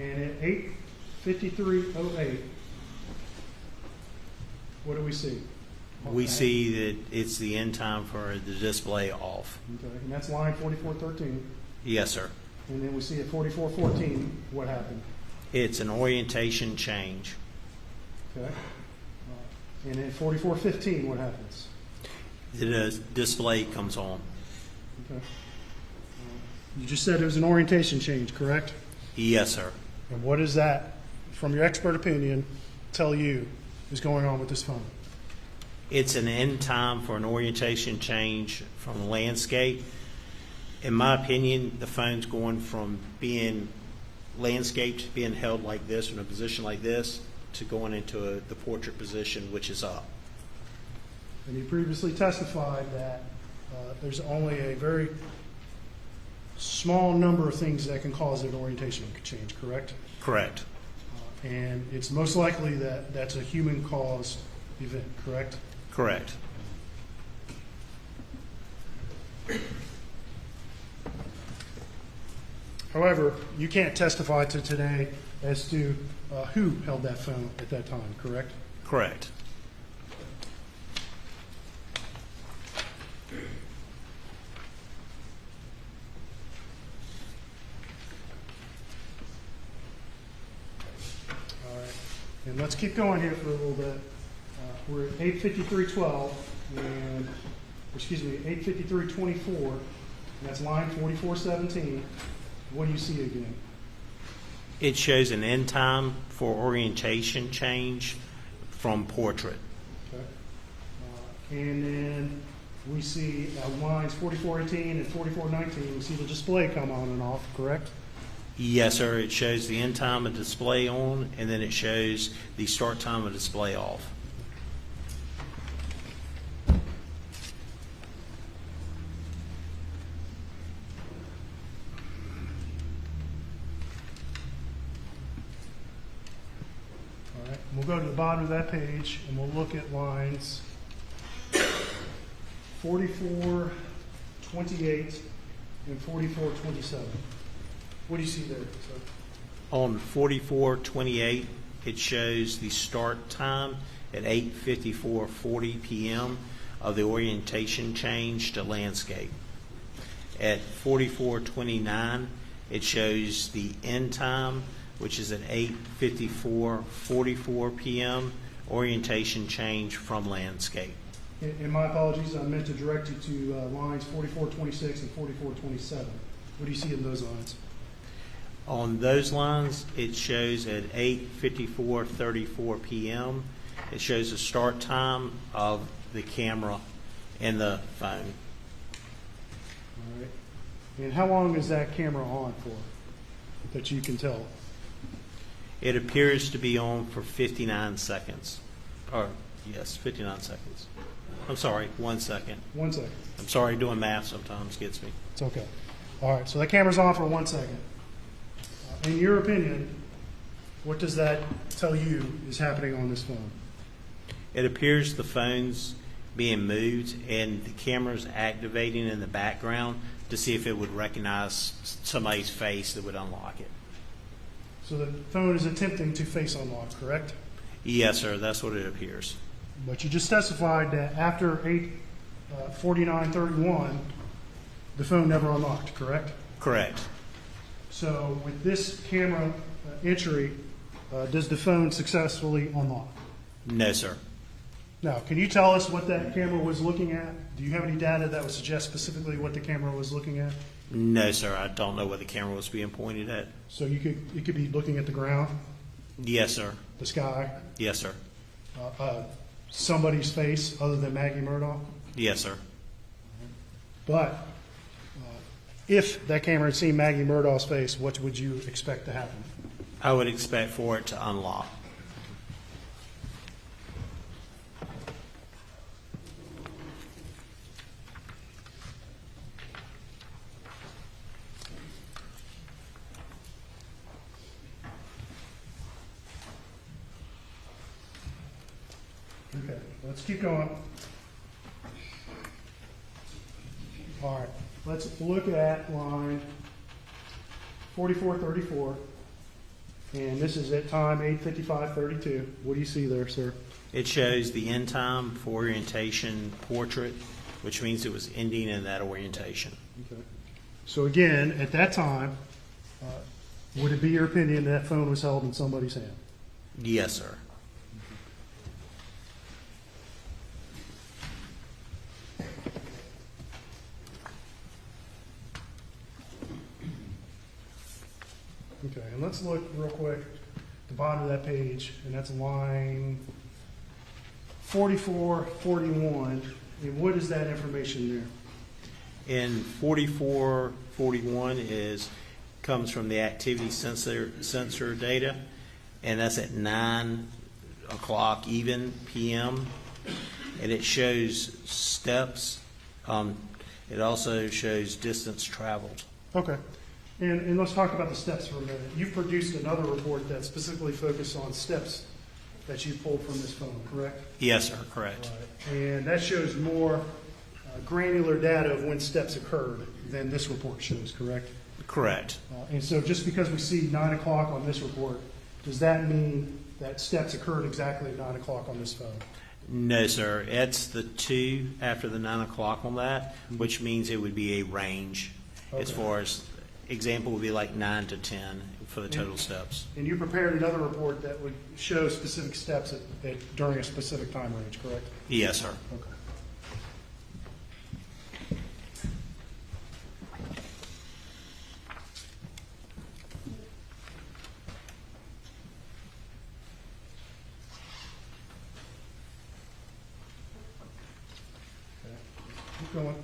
And at 8:53:08, what do we see? We see that it's the end time for the display off. Okay, and that's line 4413. Yes, sir. And then we see at 4414, what happened? It's an orientation change. Okay. And at 4415, what happens? The display comes on. Okay. You just said it was an orientation change, correct? Yes, sir. And what does that, from your expert opinion, tell you is going on with this phone? It's an end time for an orientation change from landscape. In my opinion, the phone's going from being landscaped, being held like this in a position like this, to going into the portrait position, which is up. And you previously testified that there's only a very small number of things that can cause an orientation change, correct? Correct. And it's most likely that that's a human-caused event, correct? Correct. However, you can't testify to today as to who held that phone at that time, correct? Correct. All right. And let's keep going here for a little bit. We're at 8:53:12, and, 8:53:24, and that's line 4417. What do you see again? It shows an end time for orientation change from portrait. Okay. And then we see lines 4418 and 4419, we see the display come on and off, correct? Yes, sir. It shows the end time of display on, and then it shows the start time of display off. All right. We'll go to the bottom of that page, and we'll look at lines 4428 and 4427. What do you see there, sir? On 4428, it shows the start time at 8:54:40 p.m. of the orientation change to landscape. At 4429, it shows the end time, which is at 8:54:44 p.m. orientation change from landscape. And my apologies, I meant to direct you to lines 4426 and 4427. What do you see in those lines? On those lines, it shows at 8:54:34 p.m. It shows the start time of the camera and the phone. All right. And how long is that camera on for, that you can tell? It appears to be on for 59 seconds. Or, yes, 59 seconds. I'm sorry, 1 second. 1 second. I'm sorry, doing math sometimes gets me. It's okay. All right, so that camera's on for 1 second. In your opinion, what does that tell you is happening on this phone? It appears the phone's being moved and the camera's activating in the background to see if it would recognize somebody's face that would unlock it. So the phone is attempting to face unlock, correct? Yes, sir, that's what it appears. But you just testified that after 8:49:31, the phone never unlocked, correct? Correct. So with this camera entry, does the phone successfully unlock? No, sir. Now, can you tell us what that camera was looking at? Do you have any data that would suggest specifically what the camera was looking at? No, sir, I don't know what the camera was being pointed at. So it could be looking at the ground, Yes, sir. the sky, Yes, sir. somebody's face other than Maggie Murdaugh? Yes, sir. But if that camera had seen Maggie Murdaugh's face, what would you expect to happen? I would expect for it to unlock. Okay, let's keep going. All right, let's look at line 4434. And this is at time 8:55:32. What do you see there, sir? It shows the end time for orientation portrait, which means it was ending in that orientation. Okay. So again, at that time, would it be your opinion that phone was held in somebody's hand? Yes, sir. Okay, and let's look real quick at the bottom of that page, and that's line 4441. And what is that information there? In 4441 comes from the activity sensor data, and that's at 9 o'clock even p.m. And it shows steps. It also shows distance traveled. Okay. And let's talk about the steps for a minute. You've produced another report that specifically focused on steps that you pulled from this phone, correct? Yes, sir. Correct. Right. And that shows more granular data of when steps occurred than this report shows, correct? Correct. And so just because we see 9 o'clock on this report, does that mean that steps occurred exactly at 9 o'clock on this phone? No, sir. It's the 2 after the 9 o'clock on that, which means it would be a range as Okay. far as example would be like 9 to 10 for the total steps. And you prepared another report that would show specific steps during a specific time range, correct? Yes, sir. Okay. Keep going.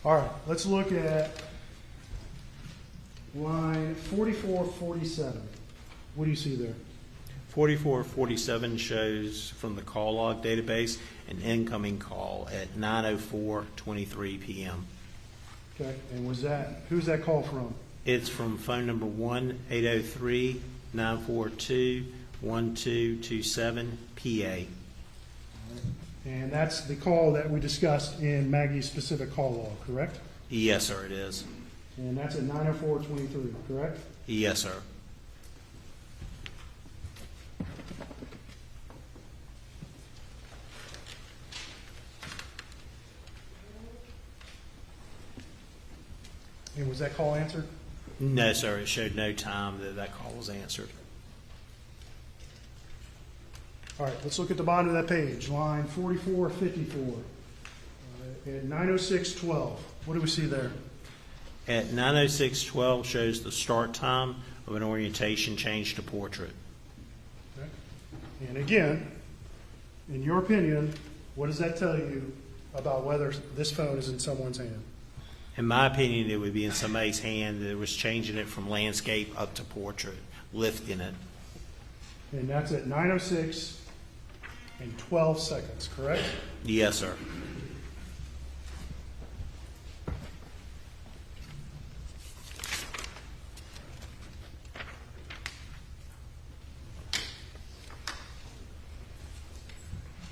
All right, let's look at line 4447. What do you see there? 4447 shows from the call log database an incoming call at 9:04:23 p.m. Okay, and who's that call from? It's from phone number 1-803-942-1227 PA. And that's the call that we discussed in Maggie's specific call log, correct? Yes, sir, it is. And that's at 9:04:23, correct? Yes, sir. And was that call answered? No, sir, it showed no time that call was answered. All right, let's look at the bottom of that page, line 4454, at 9:06:12. What do we see there? At 9:06:12 shows the start time of an orientation change to portrait. Okay. And again, in your opinion, what does that tell you about whether this phone is in someone's hand? In my opinion, it would be in somebody's hand that was changing it from landscape up to portrait, lifting it. And that's at 9:06:12, correct? Yes, sir.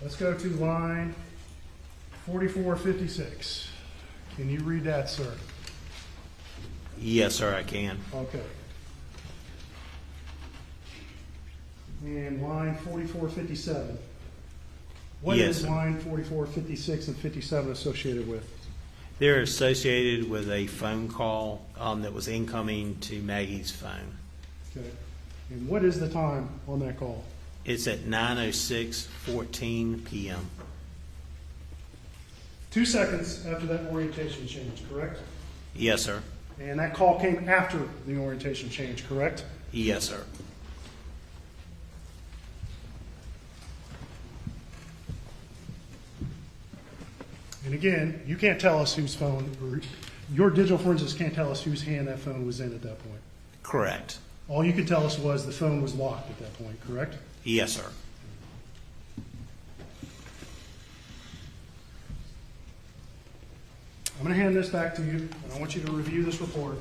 Let's go to line 4456. Can you read that, sir? Yes, sir, I can. Okay. And line 4457. What Yes, is sir. line 4456 and 57 associated with? They're associated with a phone call that was incoming to Maggie's phone. Okay. And what is the time on that call? It's at 9:06:14 p.m. 2 seconds after that orientation change, correct? Yes, sir. And that call came after the orientation change, correct? Yes, sir. And again, you can't tell us whose phone, or your digital forensics can't tell us whose hand that phone was in at that point. Correct. All you can tell us was the phone was locked at that point, correct? Yes, sir. I'm going to hand this back to you, and I want you to review this report.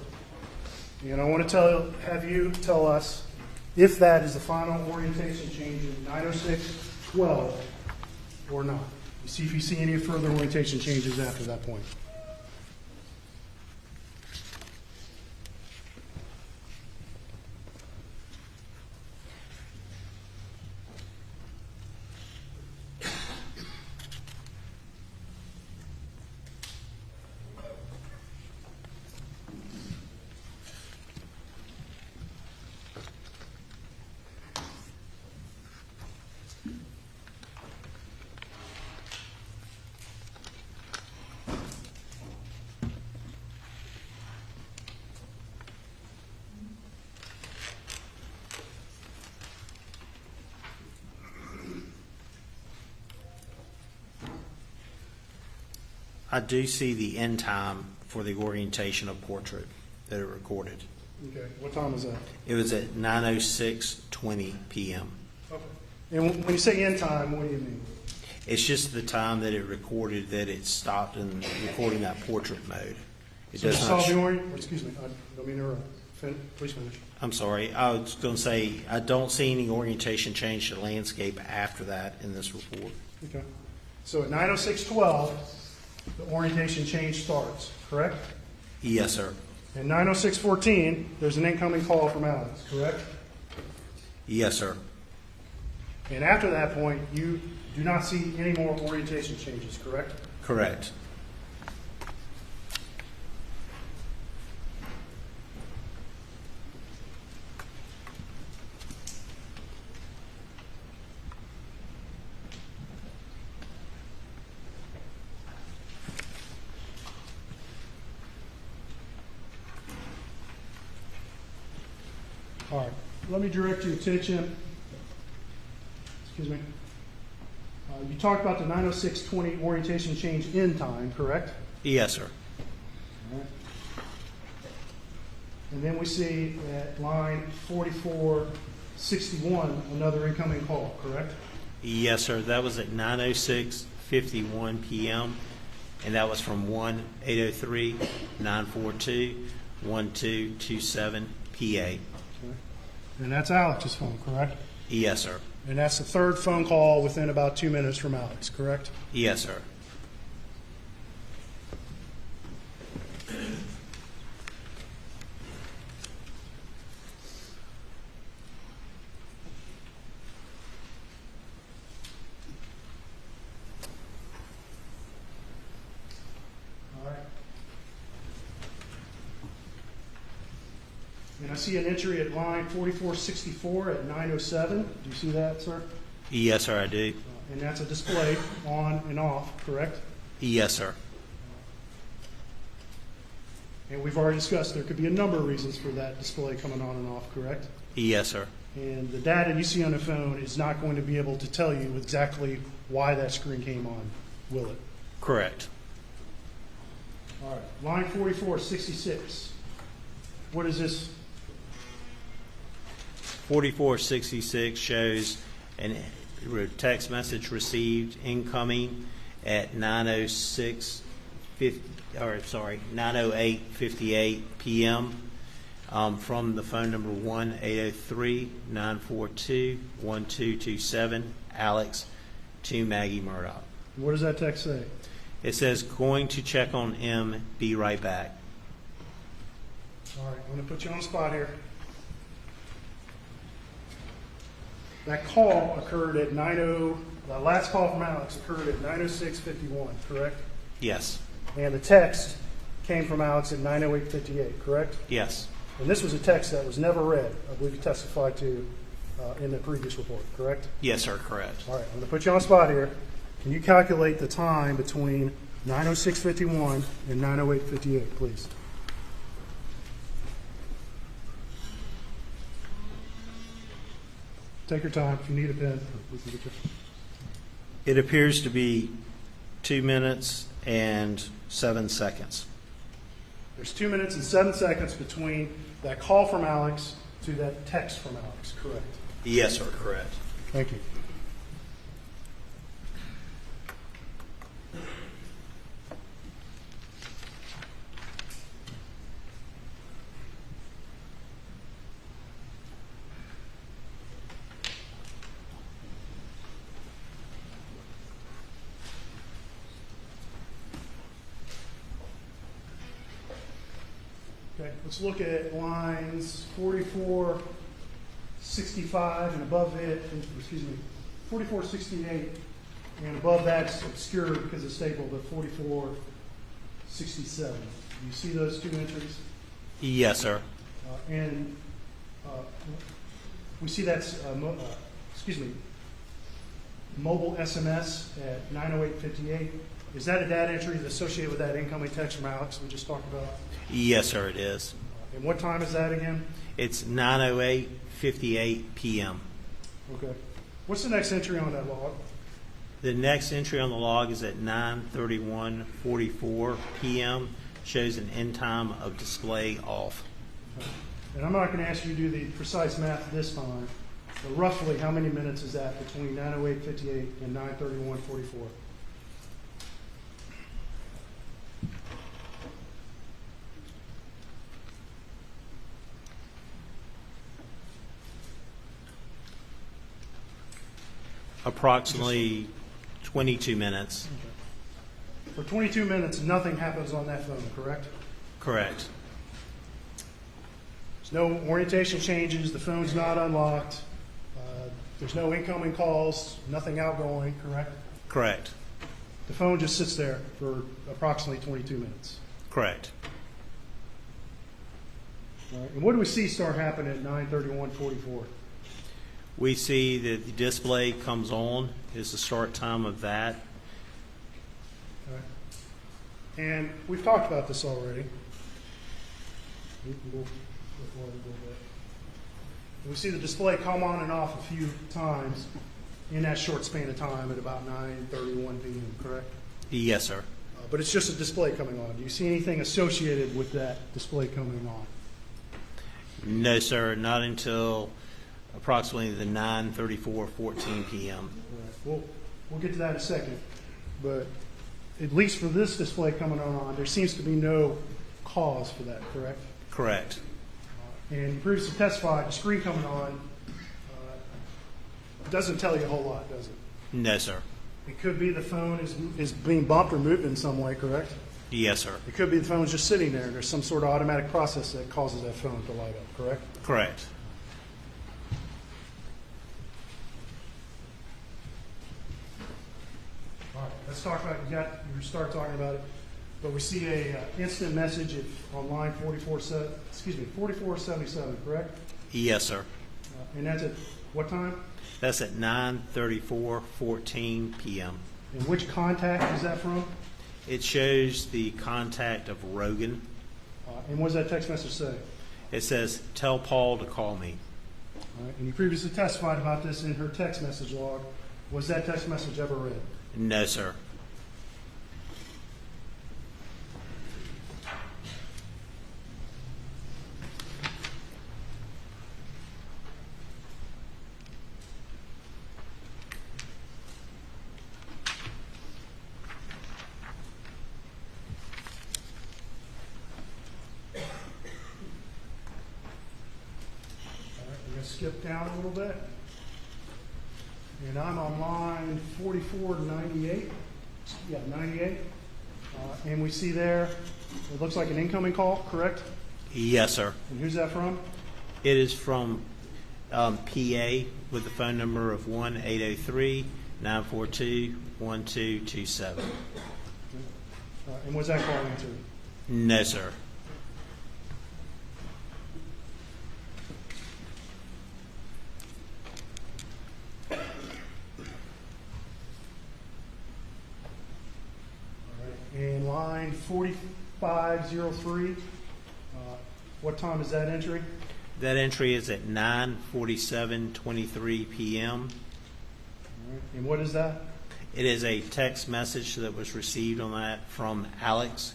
And I want to have you tell us if that is the final orientation change in 906.12 or not. You see if you see any further orientation changes after that point. I do see the end time for the orientation of portrait that it recorded. Okay, what time was that? It was at 9:06:20 p.m. Okay. And when you say end time, what do you mean? It's just the time that it recorded that it stopped in recording that portrait mode. It So you does saw not. the excuse me, I don't mean to interrupt. Please finish. I'm sorry. I was going to say I don't see any orientation change to landscape after that in this report. Okay. So at 906.12, the orientation change starts, correct? Yes, sir. At 906.14, there's an incoming call from Alex, correct? Yes, sir. And after that point, you do not see any more orientation changes, correct? Correct. All right. Let me direct your attention. Excuse me. You talked about the 906.20 orientation change in time, correct? Yes, sir. All right. And then we see at line 4461 another incoming call, correct? Yes, sir. That was at 9:06:51 p.m. and that was from 1-803-942-1227 PA. Okay. And that's Alex's phone, correct? Yes, sir. And that's the third phone call within about 2 minutes from Alex, correct? Yes, sir. All right. And I see an entry at line 4464 at 907. Do you see that, sir? Yes, sir, I do. And that's a display on and off, correct? Yes, sir. And we've already discussed there could be a number of reasons for that display coming on and off, correct? Yes, sir. And the data you see on the phone is not going to be able to tell you exactly why that screen came on, will it? Correct. All right. Line 4466. What is this? 4466 shows a text message received incoming at 9:08:58 p.m. From the phone number 1-803-942-1227 Alex to Maggie Murdaugh. What does that text say? It says, "Going to check on M. Be right back." All right. I'm going to put you on the spot here. That call occurred at the last call from Alex occurred at 9:06:51, correct? Yes. And the text came from Alex at 9:08:58, correct? Yes. And this was a text that was never read, I believe you testified to in the previous report, correct? Yes, sir, correct. All right, I'm going to put you on the spot here. Can you calculate the time between 9:06:51 and 9:08:58, please? Take your time. If you need a pen, we can get you. It appears to be 2 minutes and 7 seconds. There's 2 minutes and 7 seconds between that call from Alex to that text from Alex, correct? Yes, sir, correct. Thank you. Okay, let's look at lines 44, 65, and above it, 44, 68, and above that's obscured because it's stapled at 44, 67. Do you see those two entries? Yes, sir. And we see that's, mobile SMS at 9:08:58. Is that a data entry that's associated with that incoming text from Alex we just talked about? Yes, sir, it is. And what time is that again? It's 9:08:58 p.m. Okay. What's the next entry on that log? The next entry on the log is at 9:31:44 p.m. Shows an end time of display off. And I'm not going to ask you to do the precise math this time, but roughly how many minutes is that between 9:08:58 and 9:31:44? Approximately 22 minutes. For 22 minutes, nothing happens on that phone, correct? Correct. There's no orientation changes, the phone's not unlocked, there's no incoming calls, nothing outgoing, correct? Correct. The phone just sits there for approximately 22 minutes. Correct. All right. And what do we see start happening at 9:31:44? We see that the display comes on is the start time of that. Okay. And we've talked about this already. We can go forward a little bit. We see the display come on and off a few times in that short span of time at about 9:31 p.m., correct? Yes, sir. But it's just a display coming on. Do you see anything associated with that display coming on? No, sir, not until approximately the 9:34:14 p.m. All right. We'll get to that in a second. But at least for this display coming on, there seems to be no cause for that, correct? Correct. And you previously testified, the screen coming on doesn't tell you a whole lot, does it? No, sir. It could be the phone is being bumped or moved in some way, correct? Yes, sir. It could be the phone's just sitting there and there's some sort of automatic process that causes that phone to light up, correct? Correct. All right, let's talk about, you start talking about it, but we see a instant message on line 4477, correct? Yes, sir. And that's at what time? That's at 9:34:14 p.m. And which contact is that from? It shows the contact of Rogan. And what does that text message say? It says, "Tell Paul to call me." All right, and you previously testified about this in her text message log. Was that text message ever read? No, sir. Skip down a little bit. And I'm on line 4498. Yeah, 98. And we see there, it looks like an incoming call, correct? Yes, sir. And who's that from? It is from PA with the phone number of 1-803-942-1227. And was that call answered? No, sir. 2503. What time is that entry? That entry is at 9:47:23 p.m. And what is that? It is a text message that was received on that from Alex.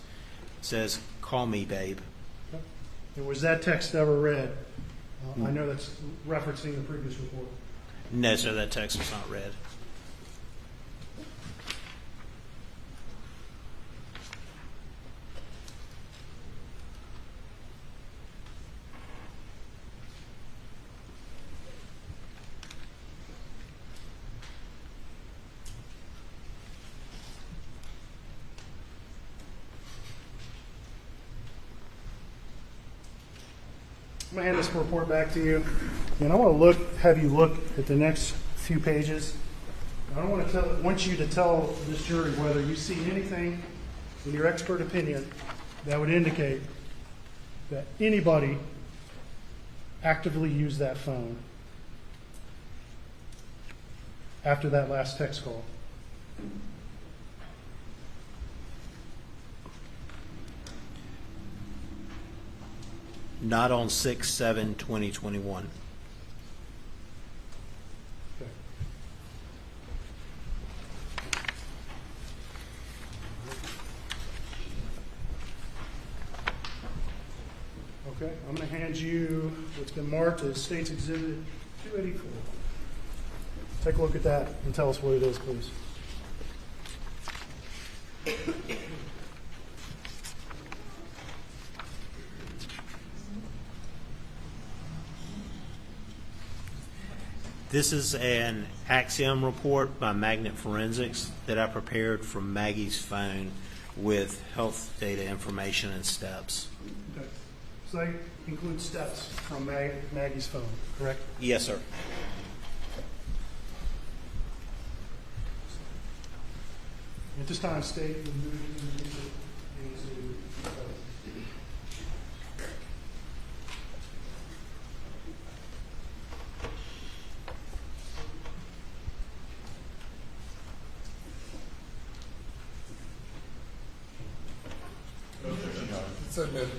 It says, "Call me, babe." And was that text ever read? I know that's referencing the previous report. No, sir, that text was not read. I'm going to hand this report back to you, and I want to have you look at the next few pages. I don't want you to tell this jury whether you see anything in your expert opinion that would indicate that anybody actively used that phone after that last text call. Not on 6/7/2021. Okay. Okay, I'm going to hand you what's been marked as State's Exhibit 284. Take a look at that and tell us what it is, please. This is an Axiom report by Magnet Forensics that I prepared from Maggie's phone with health data information and steps. Okay. So that includes steps from Maggie's phone, correct? Yes, sir. At this time, State would move into It's admitted.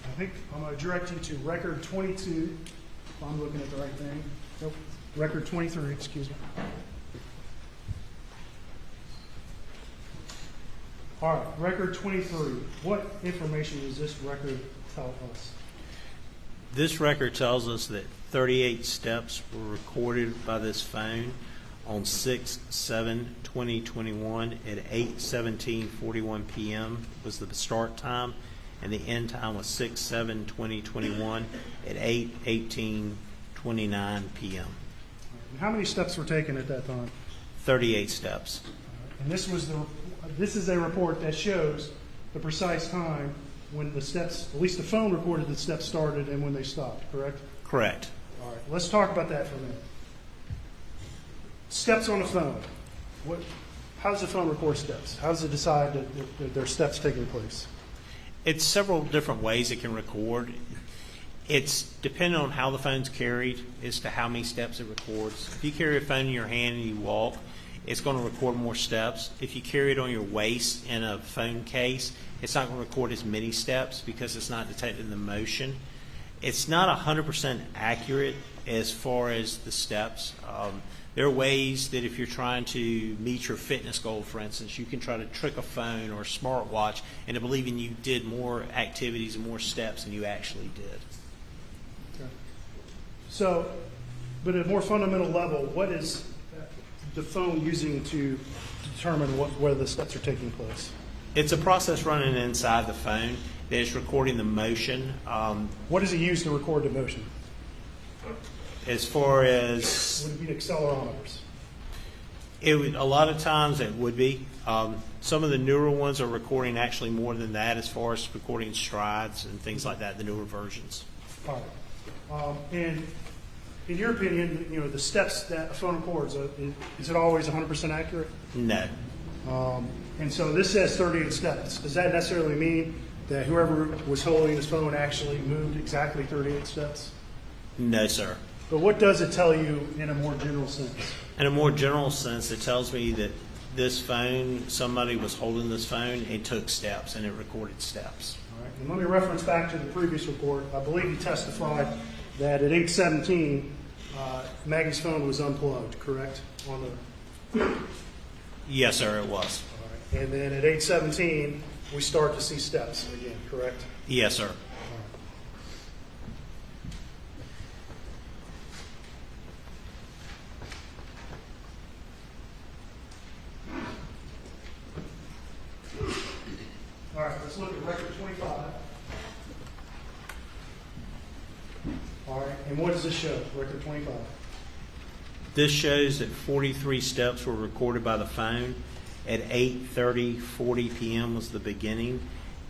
I think I'm going to direct you to record 22, if I'm looking at the right thing. Nope. Record 23, excuse me. All right, record 23. What information does this record tell us? This record tells us that 38 steps were recorded by this phone on 6/7/2021 at 8:17:41 p.m. was the start time, and the end time was 6/7/2021 at 8:18:29 p.m. How many steps were taken at that time? 38 steps. And this is a report that shows the precise time when the steps, at least the phone recorded the steps started and when they stopped, correct? Correct. All right, let's talk about that for a minute. Steps on the phone. How does the phone record steps? How does it decide that there are steps taking place? It's several different ways it can record. It's dependent on how the phone's carried as to how many steps it records. If you carry a phone in your hand and you walk, it's going to record more steps. If you carry it on your waist in a phone case, it's not going to record as many steps because it's not detecting the motion. It's not 100% accurate as far as the steps. There are ways that if you're trying to meet your fitness goal, for instance, you can try to trick a phone or a smartwatch into believing you did more activities and more steps than you actually did. Okay. So, but at a more fundamental level, what is the phone using to determine where the steps are taking place? It's a process running inside the phone that is recording the motion. What does it use to record the motion? As far as Would it be accelerometers? a lot of times it would be. Some of the newer ones are recording actually more than that as far as recording strides and things like that, the newer versions. All right. And in your opinion, the steps that a phone records, is it always 100% accurate? No. And so this says 38 steps. Does that necessarily mean that whoever was holding his phone actually moved exactly 38 steps? No, sir. But what does it tell you in a more general sense? In a more general sense, it tells me that this phone, somebody was holding this phone and took steps, and it recorded steps. All right. And let me reference back to the previous report. I believe you testified that at 8:17, Maggie's phone was unplugged, correct? Yes, sir, it was. All right. And then at 8:17, we start to see steps again, correct? Yes, sir. All right, let's look at record 25. All right, and what does this show, record 25? This shows that 43 steps were recorded by the phone. At 8:40 p.m. was the beginning,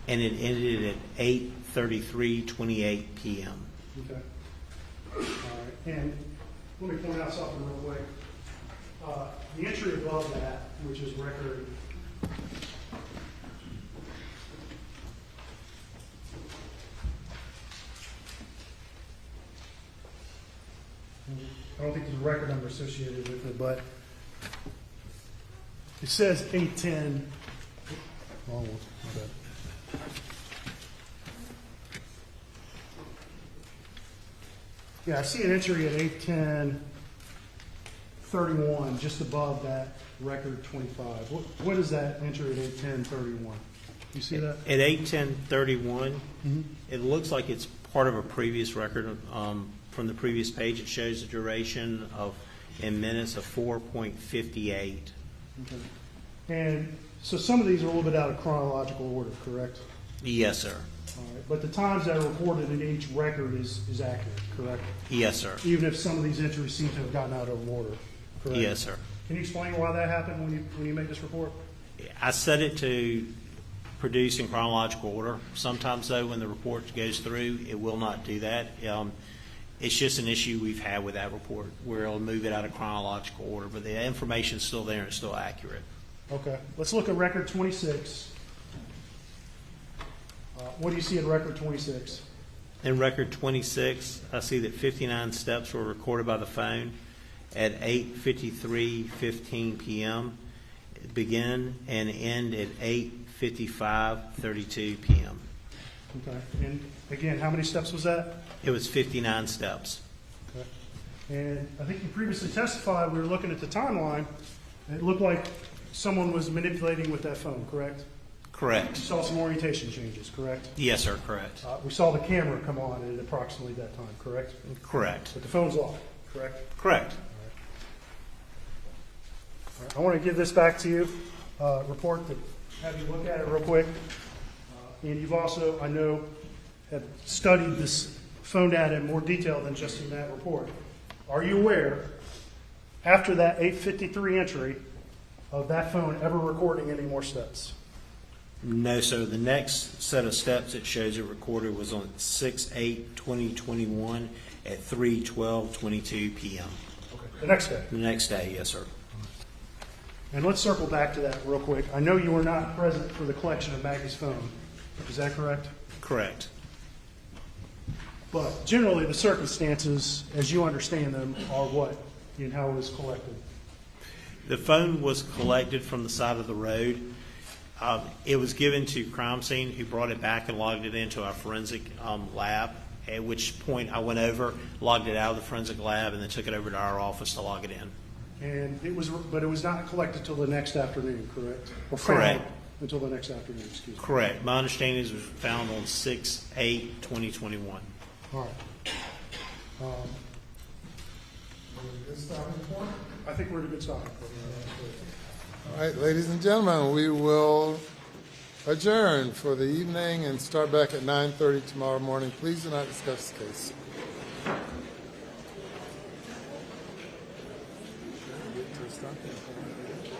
and it ended at 8:33:28 p.m. Okay. All right, and let me point out something real quick. The entry above that, which is record. I don't think there's a record number associated with it, but it says 8:10. Oh, my bad. Yeah, I see an entry at 8:10:31, just above that record 25. What is that entry at 8:10:31? You see that? At 8:10:31, it looks like it's part of a previous record. From the previous page, it shows a duration in minutes of 4.58. Okay. And so some of these are a little bit out of chronological order, correct? Yes, sir. All right. But the times that are reported in each record is accurate, correct? Yes, sir. Even if some of these entries seem to have gotten out of order, correct? Yes, sir. Can you explain why that happened when you made this report? I set it to produce in chronological order. Sometimes, though, when the report goes through, it will not do that. It's just an issue we've had with that report where it'll move it out of chronological order, but the information's still there and it's still accurate. Okay. Let's look at record 26. What do you see in record 26? In record 26, I see that 59 steps were recorded by the phone at 8:53:15 p.m. Begin and end at 8:55:32 p.m. Okay. And again, how many steps was that? It was 59 steps. Okay. And I think you previously testified, we were looking at the timeline, and it looked like someone was manipulating with that phone, correct? Correct. You saw some orientation changes, correct? Yes, sir, correct. We saw the camera come on at approximately that time, correct? Correct. But the phone's off, correct? Correct. All right. I want to give this back to you, report, to have you look at it real quick. And you've also, I know, have studied this phone data in more detail than just in that report. Are you aware, after that 8:53 entry, of that phone ever recording any more steps? No, sir. The next set of steps it shows it recorded was on 6/8/2021 at 3:12:22 p.m. Okay. The next day. The next day, yes, sir. And let's circle back to that real quick. I know you were not present for the collection of Maggie's phone. Is that correct? Correct. But generally, the circumstances, as you understand them, are what and how it was collected? The phone was collected from the side of the road. It was given to crime scene, who brought it back and logged it into our forensic lab, at which point I went over, logged it out of the forensic lab, and then took it over to our office to log it in. And but it was not collected until the next afternoon, correct? Or Correct. found until the next afternoon, excuse me. Correct. My understanding is it was found on 6/8/2021. All right. Good starting point. I think we're at a good start. All right, ladies and gentlemen, we will adjourn for the evening and start back at 9:30 tomorrow morning. Please do not discuss the case. Get to a stopping point.